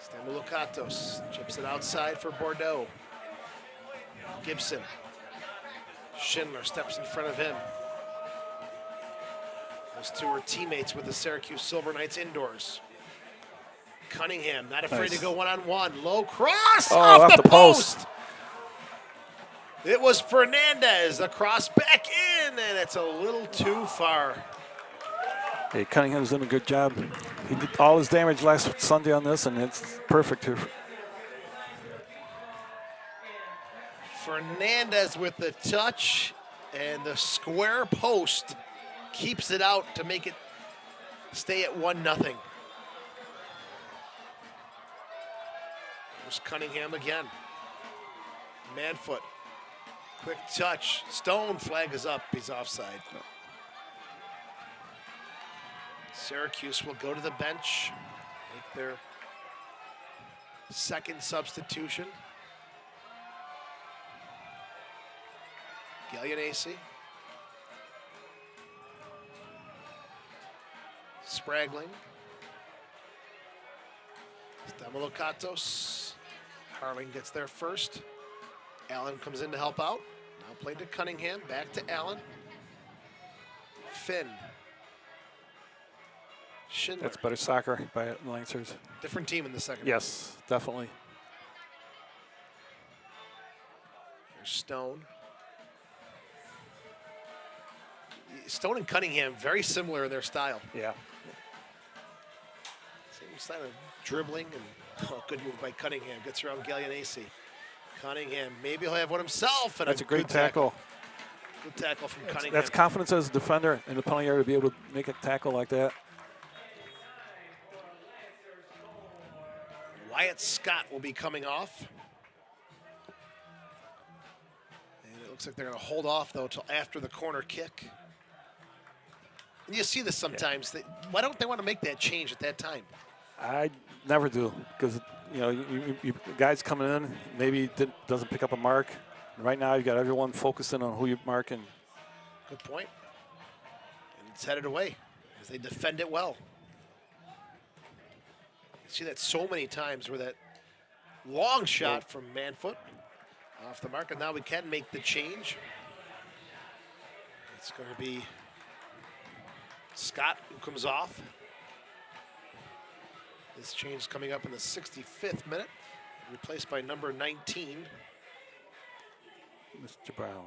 Speaker 3: Stamoulokatos chips it outside for Bordeaux. Gibson. Schindler steps in front of him. Those two are teammates with the Syracuse Silver Knights indoors. Cunningham, not afraid to go one-on-one. Low cross off the post. It was Fernandez. The cross back in, and it's a little too far.
Speaker 8: Hey, Cunningham's done a good job. He did all his damage last Sunday on this, and it's perfect here.
Speaker 3: Fernandez with the touch, and the square post keeps it out to make it stay at 1-0. Cunningham again. Manfoot. Quick touch. Stone flag is up. He's offside. Syracuse will go to the bench. Make their second substitution. Gallianesi. Spragling. Stamoulokatos. Harling gets there first. Allen comes in to help out. Now played to Cunningham. Back to Allen. Finn. Schindler.
Speaker 8: That's better soccer by the Lancers.
Speaker 3: Different team in the second.
Speaker 8: Yes, definitely.
Speaker 3: There's Stone. Stone and Cunningham, very similar in their style.
Speaker 8: Yeah.
Speaker 3: Same style of dribbling and good move by Cunningham. Gets around Gallianesi. Cunningham, maybe he'll have one himself. And
Speaker 8: that's a great tackle.
Speaker 3: Good tackle from Cunningham.
Speaker 8: That's confidence as a defender in the penalty area to be able to make a tackle like that.
Speaker 3: Wyatt Scott will be coming off. And it looks like they're going to hold off, though, until after the corner kick. And you see this sometimes. Yeah. Why don't they want to make that change at that time?
Speaker 8: I never do, because you guys coming in, maybe doesn't pick up a mark. Right now, you've got everyone focusing on who you're marking.
Speaker 3: Good point. And it's headed away as they defend it well. You see that so many times where that long shot from Manfoot off the mark, and now we can make the change. It's going to be Scott who comes off. This change is coming up in the 65th minute, replaced by number 19.
Speaker 8: Mr. Brown.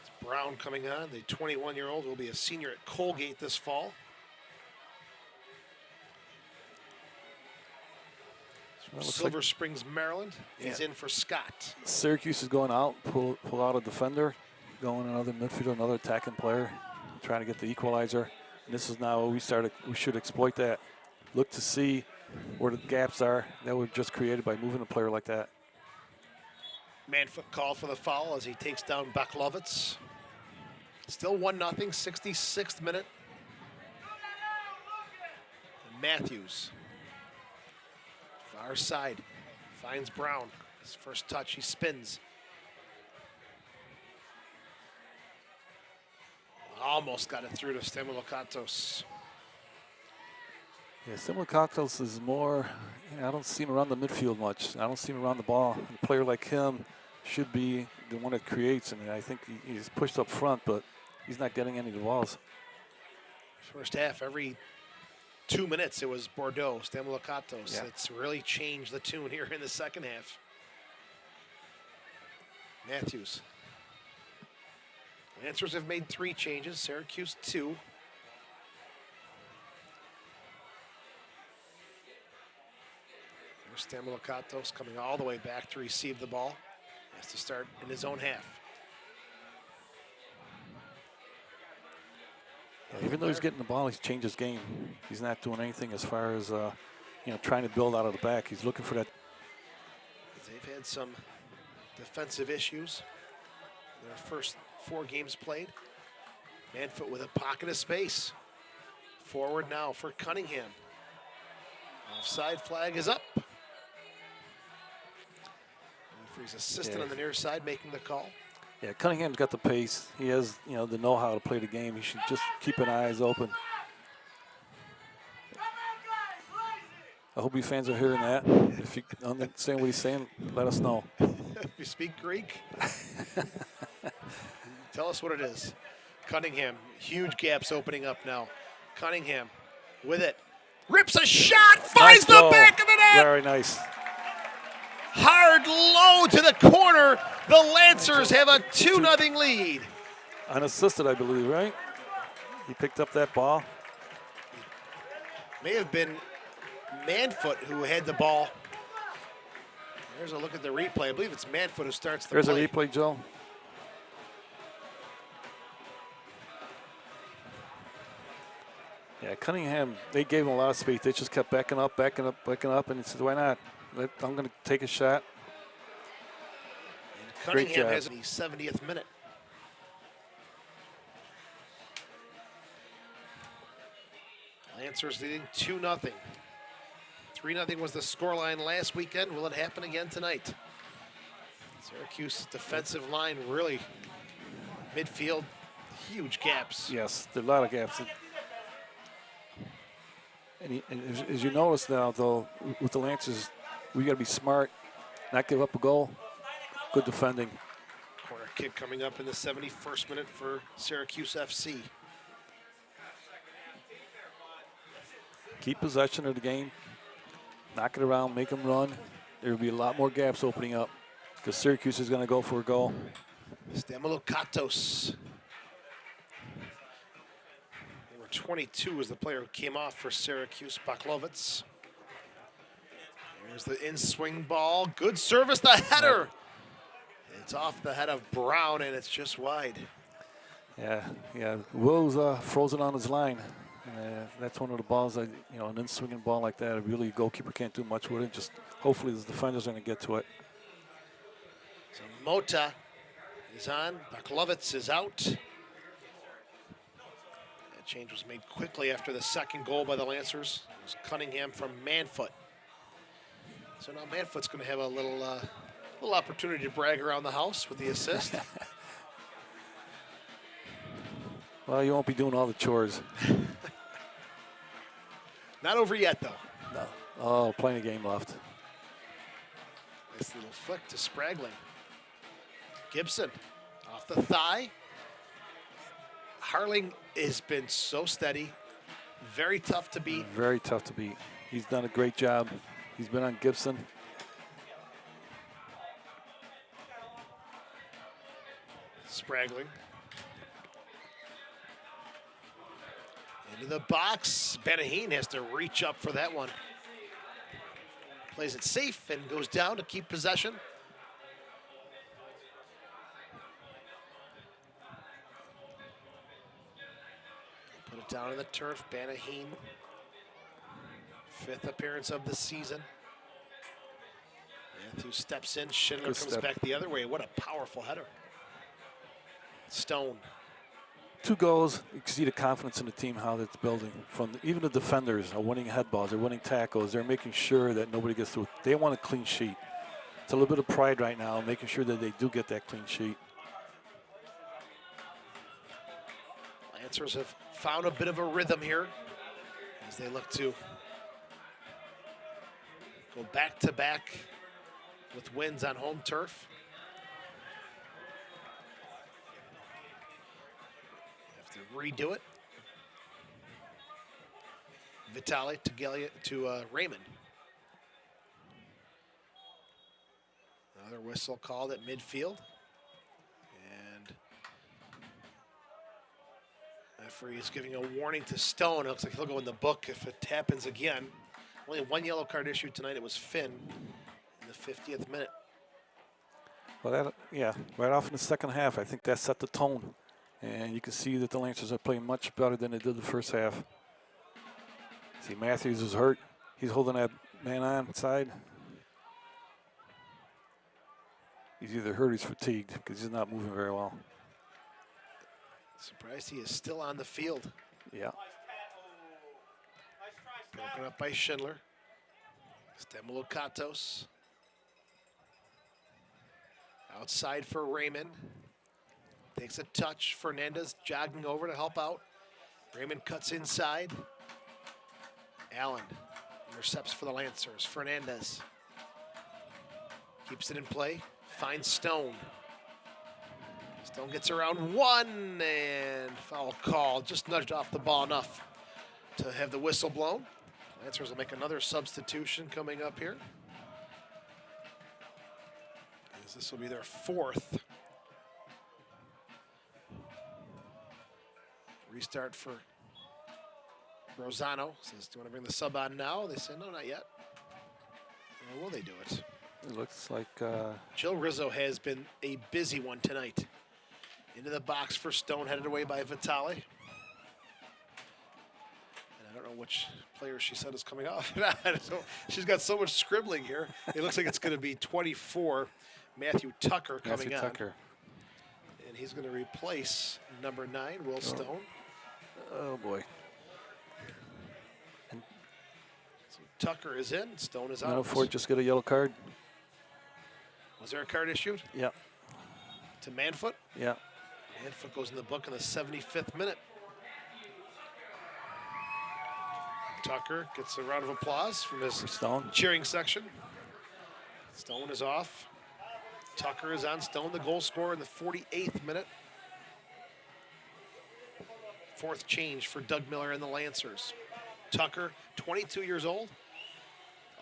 Speaker 3: It's Brown coming on, the 21-year-old will be a senior at Colgate this fall. Silver Springs, Maryland. He's in for Scott.
Speaker 8: Syracuse is going out, pull out a defender, going another midfielder, another attacking player. trying to get the equalizer. And this is now we should exploit that. Look to see where the gaps are that were just created by moving a player like that.
Speaker 3: Manfoot called for the foul as he takes down Baklovitz. Still 1-0, 66th minute. And Matthews, far side, finds Brown. His first touch, he spins. Almost got it through to Stamoulokatos.
Speaker 8: Yeah, Stamoulokatos is more, I don't see him around the midfield much. I don't see him around the ball. A player like him should be the one that creates, and I think he's pushed up front, but he's not getting any of the balls.
Speaker 3: First half, every 2 minutes, it was Bordeaux, Stamoulokatos.
Speaker 8: Yeah.
Speaker 3: It's really changed the tune here in the second half. Matthews. Lancers have made 3 changes, Syracuse 2. Here's Stamoulokatos coming all the way back to receive the ball. He has to start in his own half.
Speaker 8: Even though he's getting the ball, he's changed his game. He's not doing anything as far as trying to build out of the back. He's looking for that.
Speaker 3: They've had some defensive issues in their first 4 games played. Manfoot with a pocket of space. Forward now for Cunningham. Offside flag is up. Referee's assistant on the near side making the call.
Speaker 8: Yeah, Cunningham's got the pace. He has, the know-how to play the game. He should just keep an eyes open. I hope you fans are hearing that. If you understand what he's saying, let us know.
Speaker 3: If you speak Greek, tell us what it is. Cunningham, huge gaps opening up now. Cunningham with it. Rips a shot, finds the back of the net.
Speaker 8: Very nice.
Speaker 3: Hard low to the corner. The Lancers have a 2-0 lead.
Speaker 8: Unassisted, I believe, right? He picked up that ball.
Speaker 3: May have been Manfoot who had the ball. There's a look at the replay. I believe it's Manfoot who starts the play.
Speaker 8: There's a replay, Joe. Yeah, Cunningham, they gave him a lot of space. They just kept backing up, and he said, why not? I'm going to take a shot.
Speaker 3: And Cunningham has the 70th minute. Lancers leading 2-0. 3-0 was the scoreline last weekend. Will it happen again tonight? Syracuse defensive line really midfield, huge gaps.
Speaker 8: Yes, there are a lot of gaps. And as you notice now, though, with the Lancers, we got to be smart, not give up a goal. Good defending.
Speaker 3: Corner kick coming up in the 71st minute for Syracuse FC.
Speaker 8: Keep possession of the game. Knock it around, make them run. There will be a lot more gaps opening up because Syracuse is going to go for a goal.
Speaker 3: Stamoulokatos. Number 22 is the player who came off for Syracuse, Baklovitz. There's the in-swing ball. Good service, the header. It's off the head of Brown, and it's just wide.
Speaker 8: Yeah. Will's frozen on his line. That's one of the balls that, an in-swinging ball like that, really goalkeeper can't do much with it. Just hopefully the defenders are going to get to it.
Speaker 3: So Mota is on. Baklovitz is out. That change was made quickly after the second goal by the Lancers. It was Cunningham from Manfoot. So now Manfoot's going to have a little opportunity to brag around the house with the assist.
Speaker 8: Well, you won't be doing all the chores.
Speaker 3: Not over yet, though.
Speaker 8: No. Oh, plenty of game left.
Speaker 3: Nice little flick to Spragling. Gibson off the thigh. Harling has been so steady. Very tough to beat.
Speaker 8: Very tough to beat. He's done a great job. He's been on Gibson.
Speaker 3: Spragling. Into the box. Benahine has to reach up for that one. Plays it safe and goes down to keep possession. Down on the turf, Banaheen. 5th appearance of the season. Matthew steps in. Schindler
Speaker 8: Good
Speaker 3: comes
Speaker 8: step.
Speaker 3: back the other way. What a powerful header. Stone.
Speaker 8: 2 goals, you can see the confidence in the team, how it's building. Even the defenders are winning head balls, they're winning tackles, they're making sure that nobody gets through. They want a clean sheet. It's a little bit of pride right now, making sure that they do get that clean sheet.
Speaker 3: Lancers have found a bit of a rhythm here as they look to go back-to-back with wins on home turf. Have to redo it. Vitale to Raymond. Another whistle called at midfield. And referee is giving a warning to Stone. It looks like he'll go in the book if it happens again. Only 1 yellow card issued tonight. It was Finn in the 50th minute.
Speaker 8: Well, right off in the second half, I think that set the tone. And you can see that the Lancers are playing much better than they did the first half. See, Matthews is hurt. He's holding that man on side. He's either hurt or he's fatigued because he's not moving very well.
Speaker 3: Surprised he is still on the field.
Speaker 8: Yeah.
Speaker 3: Broken up by Schindler. Stemolokatos. Outside for Raymond. Takes a touch. Fernandez jogging over to help out. Raymond cuts inside. Allen intercepts for the Lancers. Fernandez keeps it in play. Finds Stone. Stone gets around 1 and foul call. Just nudged off the ball enough to have the whistle blown. Lancers will make another substitution coming up here, as this will be their 4th. Restart for Rosano. Says, do you want to bring the sub on now? They say, no, not yet. Or will they do it?
Speaker 8: It looks like
Speaker 3: Jill Rizzo has been a busy one tonight. Into the box for Stone, headed away by Vitale. And I don't know which player she said is coming off. She's got so much scribbling here. It looks like it's going to be 24, Matthew Tucker coming on.
Speaker 8: Tucker.
Speaker 3: And he's going to replace number 9, Will Stone.
Speaker 8: Oh, boy.
Speaker 3: So Tucker is in, Stone is out.
Speaker 8: Now Ford just got a yellow card.
Speaker 3: Was there a card issued?
Speaker 8: Yeah.
Speaker 3: To Manfoot?
Speaker 8: Yeah.
Speaker 3: Manfoot goes in the book in the 75th minute. Tucker gets a round of applause from his
Speaker 8: Stone.
Speaker 3: cheering section. Stone is off. Tucker is on. Stone, the goal scorer in the 48th minute. 4th change for Doug Miller and the Lancers. Tucker, 22 years old,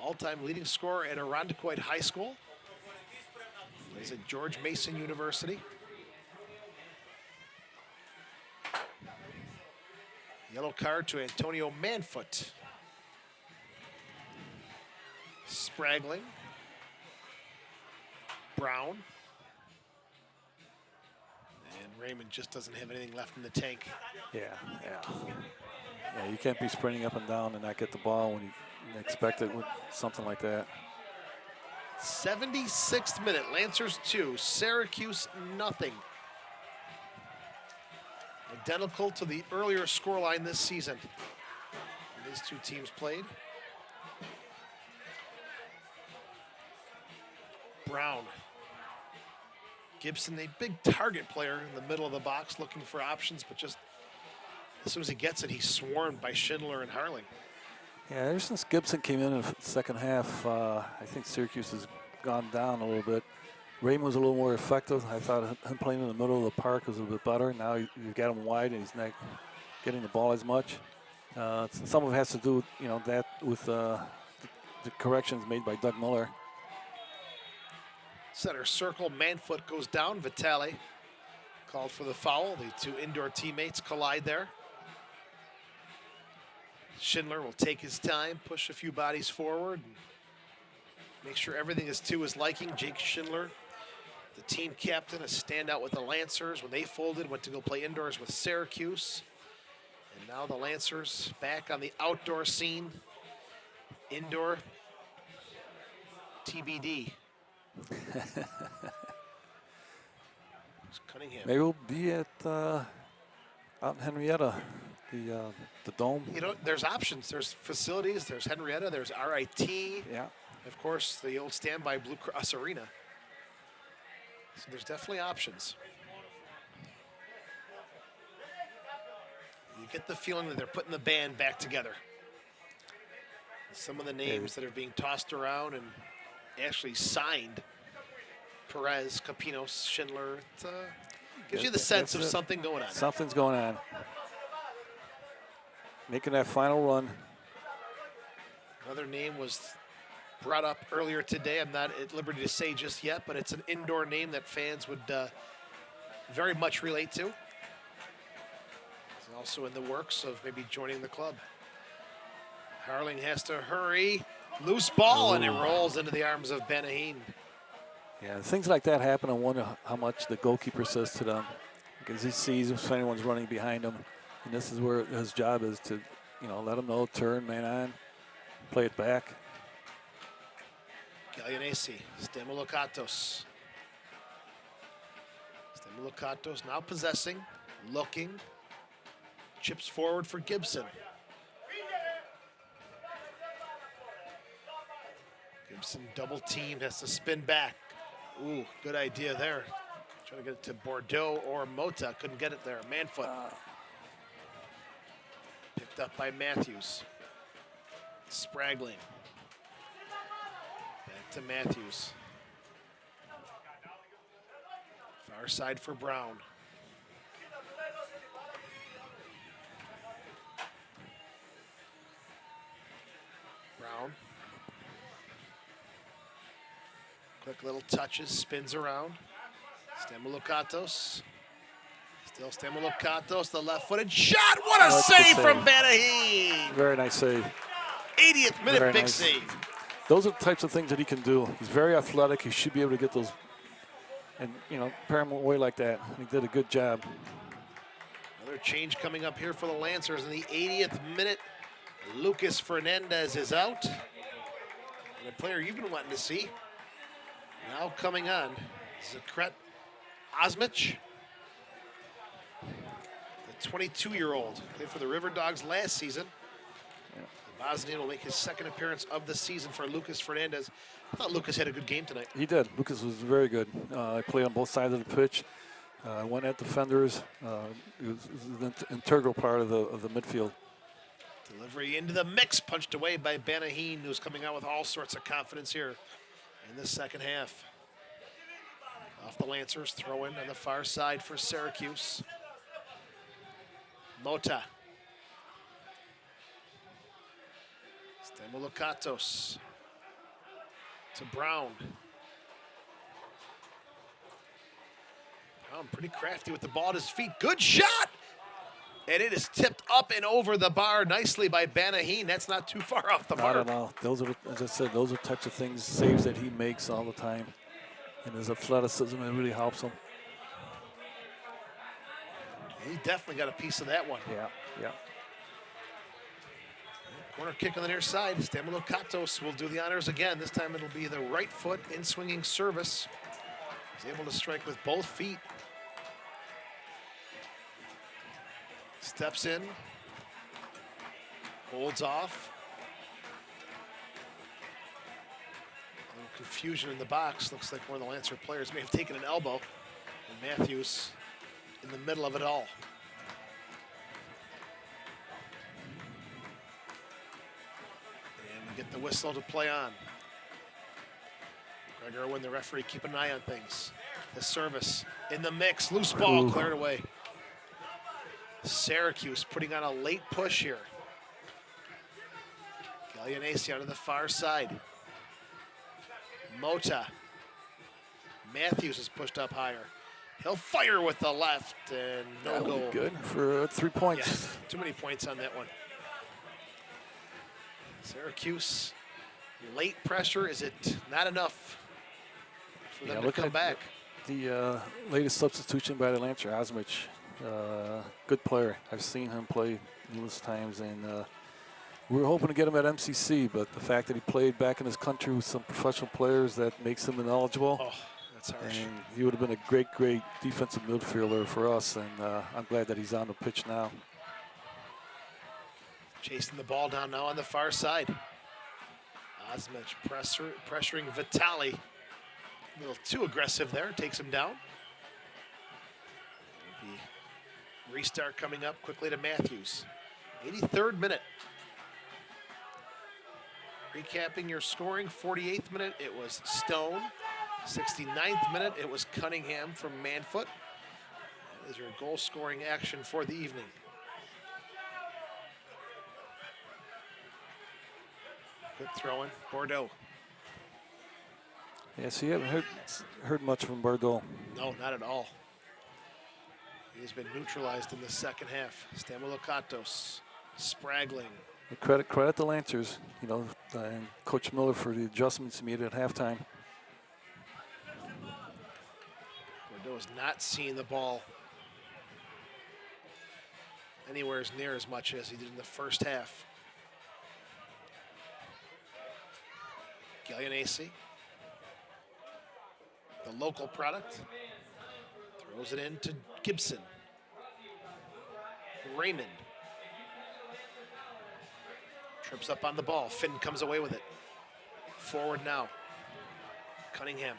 Speaker 3: all-time leading scorer at Irondequoit High School. Plays at George Mason University. Yellow card to Antonio Manfoot. Spraggling. Brown. And Raymond just doesn't have anything left in the tank.
Speaker 8: Yeah. Yeah, you can't be sprinting up and down and not get the ball when you expect it with something like that.
Speaker 3: 76th minute, Lancers 2, Syracuse nothing. Identical to the earlier scoreline this season. These two teams played. Brown. Gibson, a big target player in the middle of the box, looking for options, but just as soon as he gets it, he's swarmed by Schindler and Harling.
Speaker 8: Yeah, ever since Gibson came in the second half, I think Syracuse has gone down a little bit. Raymond was a little more effective. I thought him playing in the middle of the park was a little bit better. Now you've got him wide and he's not getting the ball as much. Some of it has to do, that with the corrections made by Doug Miller.
Speaker 3: Center circle, Manfoot goes down. Vitale called for the foul. The two indoor teammates collide there. Schindler will take his time, push a few bodies forward, and make sure everything is to his liking. Jake Schindler, the team captain, a standout with the Lancers. When they folded, went to go play indoors with Syracuse. And now the Lancers back on the outdoor scene. Indoor, TBD. Cunningham.
Speaker 8: Maybe we'll be at out in Henrietta, the Dome.
Speaker 3: You know, there's options. There's facilities. There's Henrietta. There's RIT.
Speaker 8: Yeah.
Speaker 3: Of course, the old standby Blue Cross Arena. So there's definitely options. You get the feeling that they're putting the band back together. Some of the names that are being tossed around and actually signed. Perez, Capinos, Schindler. It gives you the sense of something going on.
Speaker 8: Something's going on. Making that final run.
Speaker 3: Another name was brought up earlier today. I'm not at liberty to say just yet, but it's an indoor name that fans would very much relate to. He's also in the works of maybe joining the club. Harling has to hurry. Loose ball, and it rolls into the arms of Benahin.
Speaker 8: Yeah, things like that happen. I wonder how much the goalkeeper says to them, because he sees if anyone's running behind him, and this is where his job is to, let him know, turn, man on, play it back.
Speaker 3: Gallianesi, Stamoulokatos. Stamoulokatos now possessing, looking, chips forward for Gibson. Gibson double team, has to spin back. Ooh, good idea there. Trying to get it to Bordeaux or Mota, couldn't get it there. Manfoot. Picked up by Matthews. Spraggling. Back to Matthews. Far side for Brown. Brown. Quick little touches, spins around. Stamoulokatos. Still Stamoulokatos, the left-footed shot. What a save from Benahin!
Speaker 8: Very nice save.
Speaker 3: 80th minute,
Speaker 8: Very
Speaker 3: big
Speaker 8: nice.
Speaker 3: save.
Speaker 8: Those are the types of things that he can do. He's very athletic. He should be able to get those and, pair him away like that. He did a good job.
Speaker 3: Another change coming up here for the Lancers in the 80th minute. Lucas Fernandez is out. And a player you've been wanting to see. Now coming on, Zakret Osmich, the 22-year-old. Played for the River Dogs last season. The Bosnian will make his second appearance of the season for Lucas Fernandez. I thought Lucas had a good game tonight.
Speaker 8: He did. Lucas was very good. He played on both sides of the pitch. Went at defenders. He was an integral part of the midfield.
Speaker 3: Delivery into the mix, punched away by Benahin, who's coming out with all sorts of confidence here in the second half. Off the Lancers, throw in on the far side for Syracuse. Mota. Stamoulokatos to Brown. Brown pretty crafty with the ball at his feet. Good shot! And it is tipped up and over the bar nicely by Benahin. That's not too far off the mark.
Speaker 8: Not at all. Those are, as I said, those are types of things, saves that he makes all the time. And his athleticism, it really helps him.
Speaker 3: He definitely got a piece of that one.
Speaker 8: Yeah.
Speaker 3: Corner kick on the near side. Stamoulokatos will do the honors again. This time it'll be the right foot in swinging service. He's able to strike with both feet. Steps in. Holds off. A little confusion in the box. Looks like one of the Lancer players may have taken an elbow. And Matthews in the middle of it all. And we get the whistle to play on. Greg Irwin, the referee, keeping an eye on things. The service in the mix. Loose ball cleared away. Syracuse putting on a late push here. Gallianesi onto the far side. Mota. Matthews is pushed up higher. He'll fire with the left and no goal.
Speaker 8: Good for 3 points.
Speaker 3: Yes, too many points on that one. Syracuse, late pressure. Is it not enough for them to come back?
Speaker 8: The latest substitution by the Lancer, Osmich. Good player. I've seen him play numerous times, and we were hoping to get him at MCC, but the fact that he played back in his country with some professional players, that makes him ineligible.
Speaker 3: Oh, that's harsh.
Speaker 8: And he would have been a great, great defensive midfielder for us, and I'm glad that he's on the pitch now.
Speaker 3: Chasing the ball down now on the far side. Osmich pressuring Vitali. A little too aggressive there, takes him down. The restart coming up quickly to Matthews. 83rd minute. Recapping your scoring, 48th minute, it was Stone. 69th minute, it was Cunningham from Manfoot. That is your goal-scoring action for the evening. Quick throw-in, Bordeaux.
Speaker 8: Yeah, so you haven't heard much from Bordeaux.
Speaker 3: No, not at all. He's been neutralized in the second half. Stamoulokatos, Spraggling.
Speaker 8: Credit the Lancers, you know, and Coach Miller for the adjustments he made at halftime.
Speaker 3: Bordeaux has not seen the ball anywhere as near as much as he did in the first half. Gallianesi, the local product, throws it in to Gibson. Raymond trips up on the ball. Finn comes away with it. Forward now. Cunningham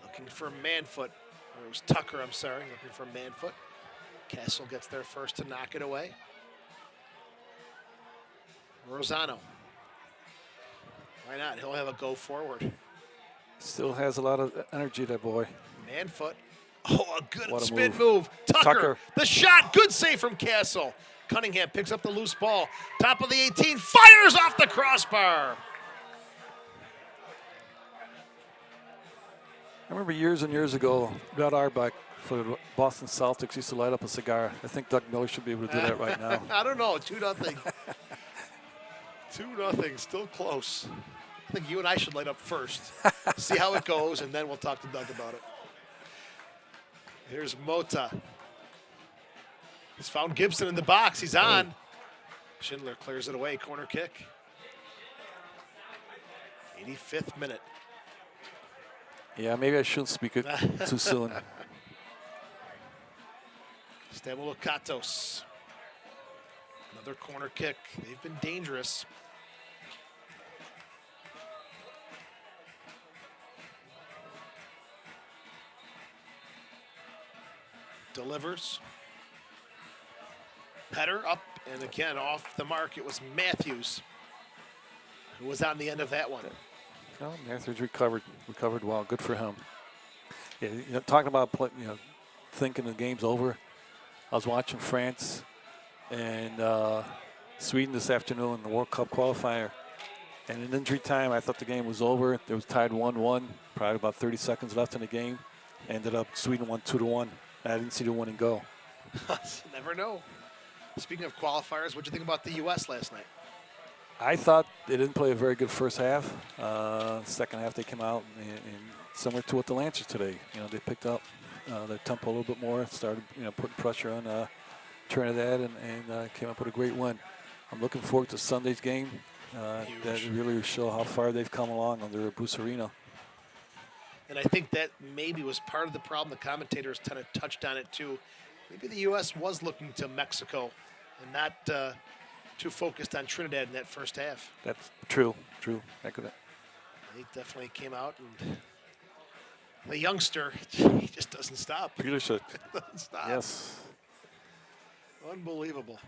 Speaker 3: looking for Manfoot. Or it was Tucker, I'm sorry, looking for Manfoot. Castle gets there first to knock it away. Rosano. Why not? He'll have a go forward.
Speaker 8: Still has a lot of energy, that boy.
Speaker 3: Manfoot. Oh, a good
Speaker 8: What a
Speaker 3: spin
Speaker 8: move.
Speaker 3: move.
Speaker 8: Tucker.
Speaker 3: The shot. Good save from Castle. Cunningham picks up the loose ball. Top of the 18. Fires off the crossbar.
Speaker 8: I remember years and years ago, Brad Auerbach for the Boston Celtics used to light up a cigar. I think Doug Miller should be able to do that right now.
Speaker 3: I don't know. 2-0. 2-0. Still close. I think you and I should light up first. See how it goes, and then we'll talk to Doug about it. Here's Mota. He's found Gibson in the box. He's on. Schindler clears it away. Corner kick. 85th minute.
Speaker 8: Yeah, maybe I shouldn't speak it too soon.
Speaker 3: Stamoulokatos. Another corner kick. They've been dangerous. Delivers. Header up, and again off the mark. It was Matthews who was on the end of that one.
Speaker 8: No, Matthews recovered well. Good for him. Yeah, you know, talking about thinking the game's over. I was watching France and Sweden this afternoon in the World Cup qualifier, and in injury time, I thought the game was over. It was tied 1-1. Probably about 30 seconds left in the game. Ended up Sweden won 2-1. I didn't see the winning goal.
Speaker 3: Never know. Speaking of qualifiers, what did you think about the U.S. last night?
Speaker 8: I thought they didn't play a very good first half. Second half, they came out and similar to what the Lancers today. You know, they picked up their tempo a little bit more, started putting pressure on Trinidad, and came up with a great win. I'm looking forward to Sunday's game. That really will show how far they've come along under Bruce Arena.
Speaker 3: And I think that maybe was part of the problem. The commentators kind of touched on it too. Maybe the U.S. was looking to Mexico and not too focused on Trinidad in that first half.
Speaker 8: That's true.
Speaker 3: He definitely came out, and the youngster, he just doesn't stop.
Speaker 8: Peterson.
Speaker 3: Doesn't stop.
Speaker 8: Yes.
Speaker 3: Unbelievable.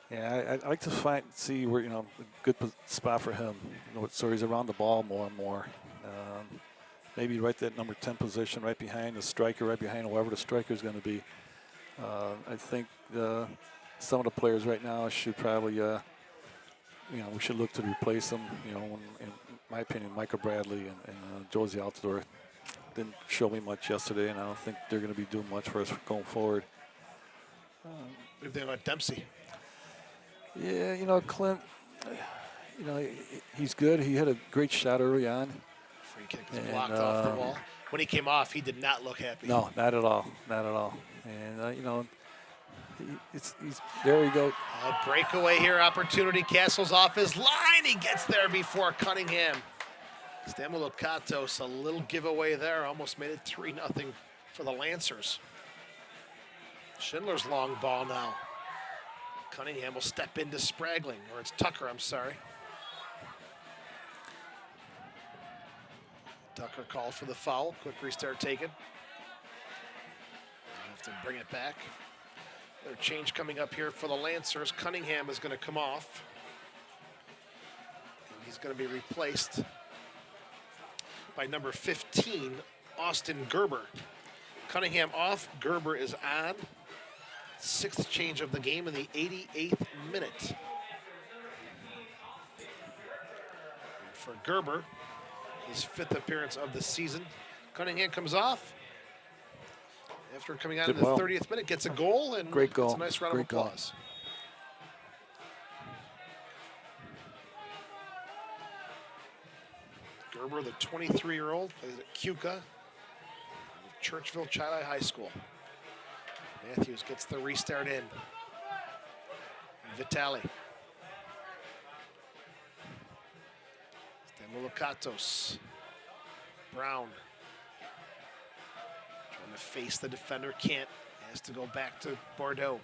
Speaker 8: Yeah, I'd like to see where, a good spot for him. So he's around the ball more and more. Maybe right that number 10 position, right behind the striker, right behind whoever the striker is going to be. I think some of the players right now should probably, we should look to replace them. In my opinion, Michael Bradley and Josie Altidore didn't show me much yesterday, and I don't think they're going to be doing much for us going forward.
Speaker 3: What do you think about Dempsey?
Speaker 8: Yeah, Clint, he's good. He had a great shot early on.
Speaker 3: Free kick was blocked off the wall. When he came off, he did not look happy.
Speaker 8: No, not at all. And, There you go.
Speaker 3: A breakaway here, opportunity. Castle's off his line. He gets there before Cunningham. Stamoulokatos, a little giveaway there. Almost made it 3-0 for the Lancers. Schindler's long ball now. Cunningham will step into Spragling, or it's Tucker, I'm sorry. Tucker called for the foul. Quick restart taken. Have to bring it back. Their change coming up here for the Lancers. Cunningham is going to come off. And he's going to be replaced by number 15, Austin Gerber. Cunningham off, Gerber is on. 6th change of the game in the 88th minute. And for Gerber, his 5th appearance of the season. Cunningham comes off. After coming out in the 30th minute, gets a goal, and
Speaker 8: great goal.
Speaker 3: It's a nice round of applause. Gerber, the 23-year-old, plays at Cuca, Churchville Chili High School. Matthews gets the restart in. Vitali. Stamoulokatos. Brown. Trying to face the defender, can't. Has to go back to Bordeaux.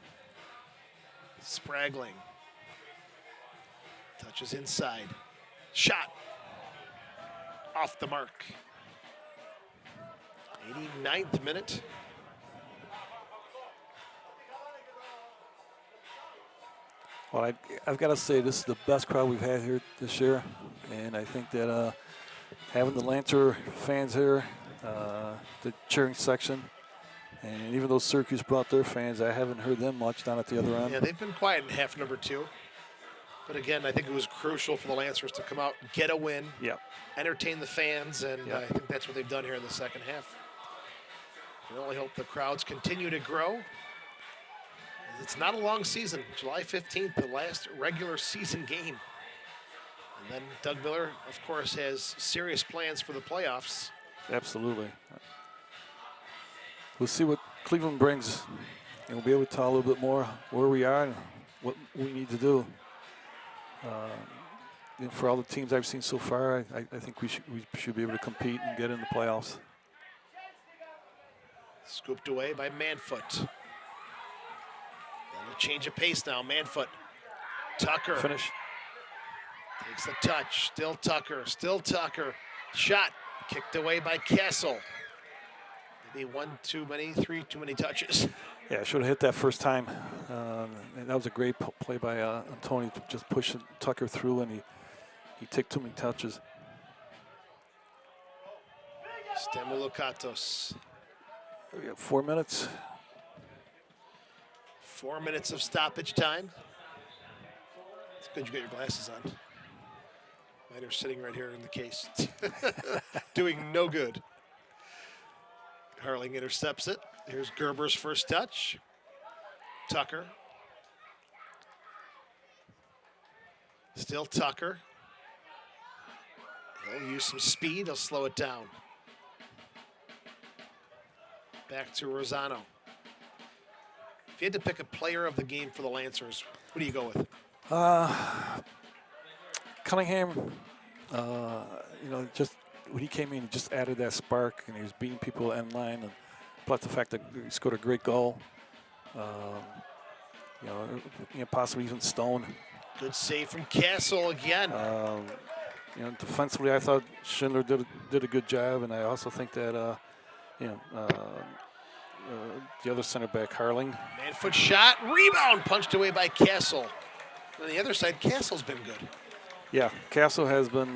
Speaker 3: Spragling. Touches inside. Shot. Off the mark. 89th minute.
Speaker 8: Well, I've got to say this is the best crowd we've had here this year, and I think that having the Lancer fans here, the cheering section, and even though Syracuse brought their fans, I haven't heard them much down at the other end.
Speaker 3: Yeah, they've been quiet in half number 2. But again, I think it was crucial for the Lancers to come out, get a win, entertain the fans, and I think that's what they've done here in the second half. We only hope the crowds continue to grow. It's not a long season. July 15th, the last regular season game. And then Doug Miller, of course, has serious plans for the playoffs.
Speaker 8: Absolutely. We'll see what Cleveland brings, and we'll be able to tell a little bit more where we are and what we need to do. And for all the teams I've seen so far, I think we should be able to compete and get in the playoffs.
Speaker 3: Scooped away by Manfoot. And a change of pace now. Manfoot. Tucker.
Speaker 8: Finish.
Speaker 3: Takes the touch. Still Tucker. Still Tucker. Shot. Kicked away by Castle. Maybe 1 too many, 3 too many touches.
Speaker 8: Yeah, should have hit that first time. And that was a great play by Antoni to just push Tucker through, and he took too many touches.
Speaker 3: Stamoulokatos.
Speaker 8: We got 4 minutes.
Speaker 3: 4 minutes of stoppage time. It's good you got your glasses on. Mine are sitting right here in the case. Doing no good. Harling intercepts it. Here's Gerber's first touch. Tucker. Still Tucker. He'll use some speed. He'll slow it down. Back to Rosano. If you had to pick a player of the game for the Lancers, who do you go with?
Speaker 8: Cunningham, just when he came in, he just added that spark, and he was beating people end line, and plus the fact that he scored a great goal. Possibly even Stone.
Speaker 3: Good save from Castle again.
Speaker 8: Defensively, I thought Schindler did a good job, and I also think that the other center back, Harling.
Speaker 3: Man-foot shot, rebound, punched away by Castle. On the other side, Castle's been good.
Speaker 8: Yeah, Castle has been,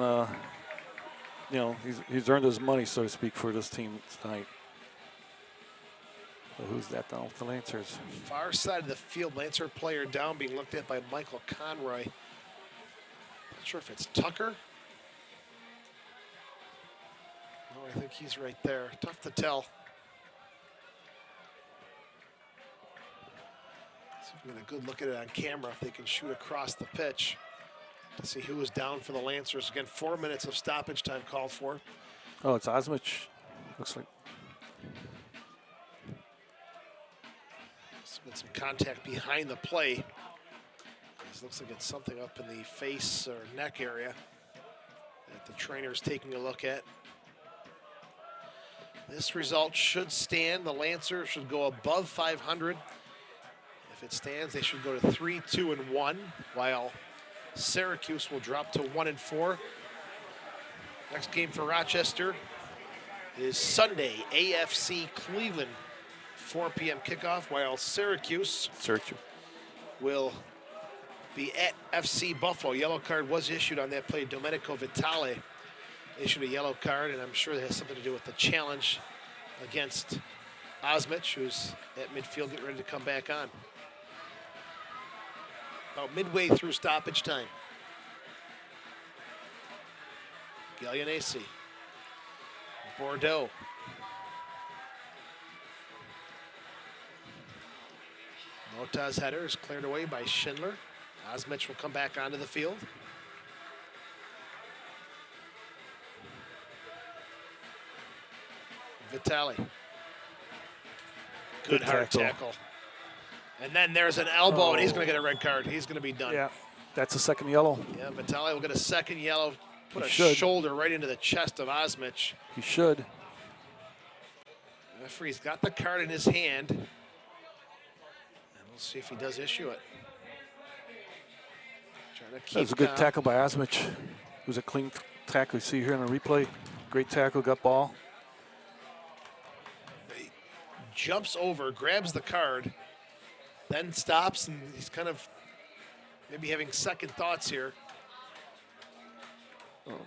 Speaker 8: he's earned his money, so to speak, for this team tonight. So who's that down with the Lancers?
Speaker 3: Far side of the field, Lancer player down, being looked at by Michael Conroy. Not sure if it's Tucker. No, I think he's right there. Tough to tell. See if we get a good look at it on camera, if they can shoot across the pitch to see who was down for the Lancers. Again, 4 minutes of stoppage time called for.
Speaker 8: Oh, it's Osmich. Looks like.
Speaker 3: Get some contact behind the play. This looks like it's something up in the face or neck area that the trainer's taking a look at. This result should stand. The Lancers should go above 500. If it stands, they should go to 3-2-1, while Syracuse will drop to 1-4. Next game for Rochester is Sunday, AFC Cleveland, 4 p.m. kickoff, while Syracuse will be at FC Buffalo. Yellow card was issued on that play. Domenico Vitale issued a yellow card, and I'm sure that has something to do with the challenge against Osmich, who's at midfield getting ready to come back on. About midway through stoppage time. Gallianesi. Bordeaux. Mota's header is cleared away by Schindler. Osmich will come back onto the field. Vitale. Good hard tackle. And then there's an elbow, and he's going to get a red card. He's going to be done.
Speaker 8: Yeah, that's a second yellow.
Speaker 3: Yeah, Vitale will get a second yellow. Put a
Speaker 8: should.
Speaker 3: Shoulder right into the chest of Osmich.
Speaker 8: He should.
Speaker 3: The referee's got the card in his hand. And we'll see if he does issue it. Trying to keep
Speaker 8: That was a good tackle by Osmich. It was a clean tackle. You see here in the replay. Great tackle, got ball.
Speaker 3: He jumps over, grabs the card, then stops, and he's kind of maybe having second thoughts here.
Speaker 8: Oh,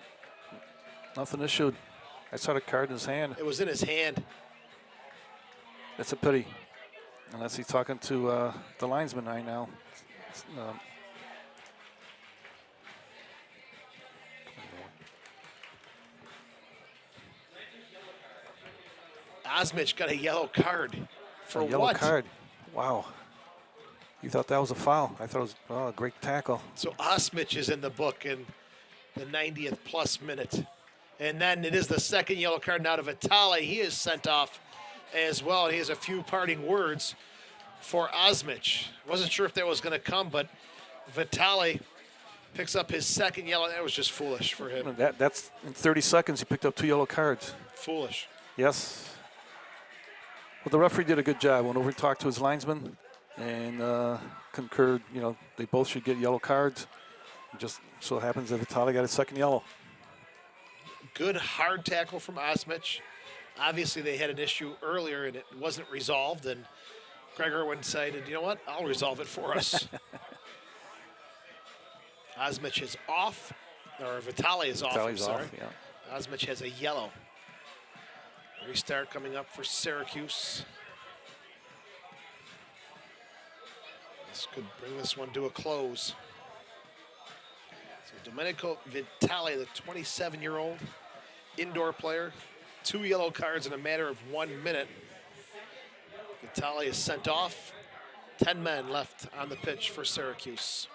Speaker 8: nothing issued. I saw the card in his hand.
Speaker 3: It was in his hand.
Speaker 8: That's a pity. Unless he's talking to the linesman right now.
Speaker 3: Osmich got a yellow card. For what?
Speaker 8: Yellow card. Wow. You thought that was a foul. I thought it was a great tackle.
Speaker 3: So Osmich is in the book in the 90th plus minute. And then it is the second yellow card now to Vitale. He is sent off as well. And he has a few parting words for Osmich. Wasn't sure if that was going to come, but Vitale picks up his second yellow. That was just foolish for him.
Speaker 8: That's in 30 seconds, he picked up 2 yellow cards.
Speaker 3: Foolish.
Speaker 8: Yes. Well, the referee did a good job. Went over and talked to his linesman and concurred, they both should get yellow cards. It just so happens that Vitale got his second yellow.
Speaker 3: Good hard tackle from Osmich. Obviously, they had an issue earlier, and it wasn't resolved, and Greg Irwin decided, you know what, I'll resolve it for us. Osmich is off, or Vitale is off, I'm sorry.
Speaker 8: Off, yeah.
Speaker 3: Osmich has a yellow. Restart coming up for Syracuse. This could bring this one to a close. So Domenico Vitale, the 27-year-old indoor player, 2 yellow cards in a matter of 1 minute. Vitale is sent off. 10 men left on the pitch for Syracuse.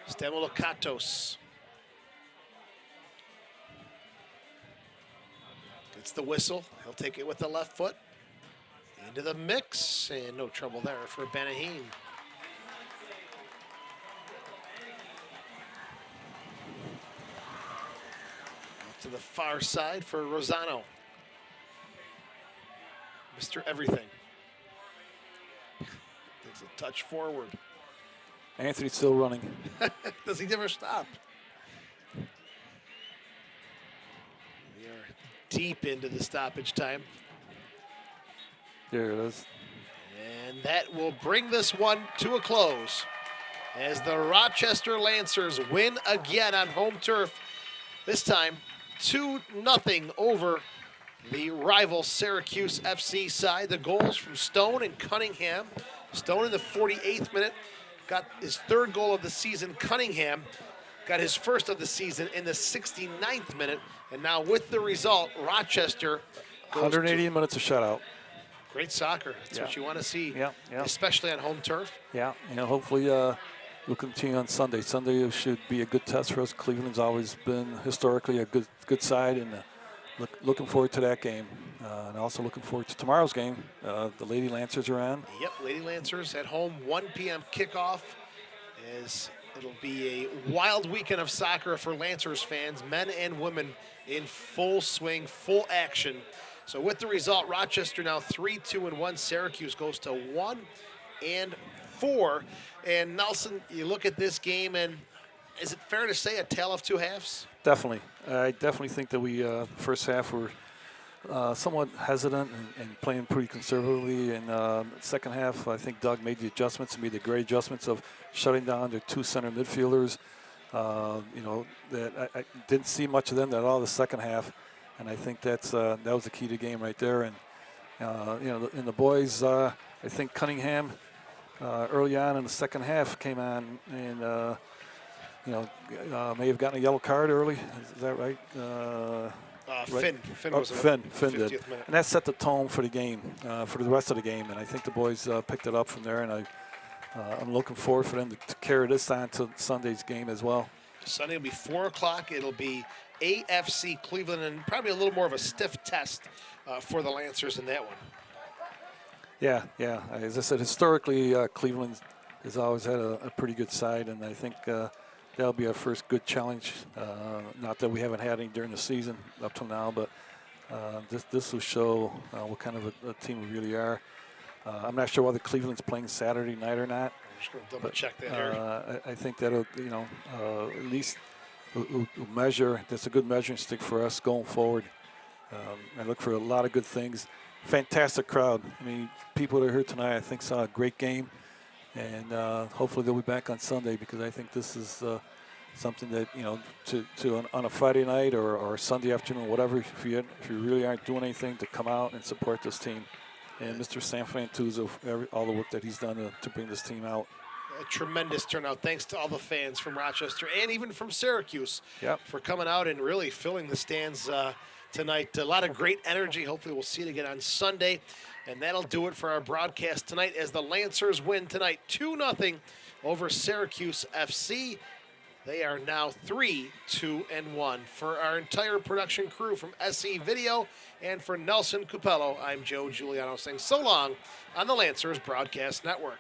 Speaker 3: Stamoulokatos gets the whistle. He'll take it with the left foot. Into the mix, and no trouble there for Benahim. To the far side for Rosano. Mr. Everything. Takes a touch forward.
Speaker 8: Anthony's still running.
Speaker 3: Does he never stop? We are deep into the stoppage time.
Speaker 8: There it is.
Speaker 3: And that will bring this one to a close as the Rochester Lancers win again on home turf. This time 2-0 over the rival Syracuse FC side. The goals from Stone and Cunningham. Stone in the 48th minute got his 3rd goal of the season. Cunningham got his 1st of the season in the 69th minute. And now with the result, Rochester goes
Speaker 8: 180 minutes of shutout.
Speaker 3: Great soccer. That's what you want to see, especially on home turf.
Speaker 8: Yeah, hopefully we'll continue on Sunday. Sunday should be a good test for us. Cleveland's always been historically a good side, and looking forward to that game. And also looking forward to tomorrow's game. The Lady Lancers are on.
Speaker 3: Yep, Lady Lancers at home, 1 p.m. kickoff. As it'll be a wild weekend of soccer for Lancers fans, men and women in full swing, full action. So with the result, Rochester now 3-2-1. Syracuse goes to 1-4. And Nelson, you look at this game, and is it fair to say a tale of two halves?
Speaker 8: Definitely. I definitely think that we, first half, were somewhat hesitant and playing pretty conservatively. And second half, I think Doug made the adjustments, made the great adjustments of shutting down their 2 center midfielders. That I didn't see much of them at all the second half. And I think that was the key to the game right there. And, in the boys, I think Cunningham early on in the second half came on and, may have gotten a yellow card early. Is that right?
Speaker 3: Finn
Speaker 8: Finn did. Minute. And that set the tone for the game, for the rest of the game. And I think the boys picked it up from there. And I'm looking forward for them to carry this on to Sunday's game as well.
Speaker 3: Sunday will be 4 o'clock. It'll be AFC Cleveland, and probably a little more of a stiff test for the Lancers in that one. Yeah.
Speaker 8: As I said, historically, Cleveland has always had a pretty good side, and I think that'll be our first good challenge. Not that we haven't had any during the season up till now, but this will show what kind of a team we really are. I'm not sure whether Cleveland's playing Saturday night or not.
Speaker 3: I'm just going to double check that here.
Speaker 8: I think that'll, at least we'll measure. That's a good measuring stick for us going forward. I look for a lot of good things. Fantastic crowd. I mean, people that are here tonight, I think, saw a great game. And hopefully they'll be back on Sunday, because I think this is something that, on a Friday night or Sunday afternoon, whatever, if you really aren't doing anything, to come out and support this team. And Mr. Sanfantuzzo, all the work that he's done to bring this team out.
Speaker 3: A tremendous turnout. Thanks to all the fans from Rochester and even from Syracuse for coming out and really filling the stands tonight. A lot of great energy. Hopefully we'll see it again on Sunday. And that'll do it for our broadcast tonight as the Lancers win tonight 2-0 over Syracuse FC. They are now 3-2-1. For our entire production crew from SE Video and for Nelson Capello, I'm Joe Giuliano saying so long on the Lancers Broadcast Network.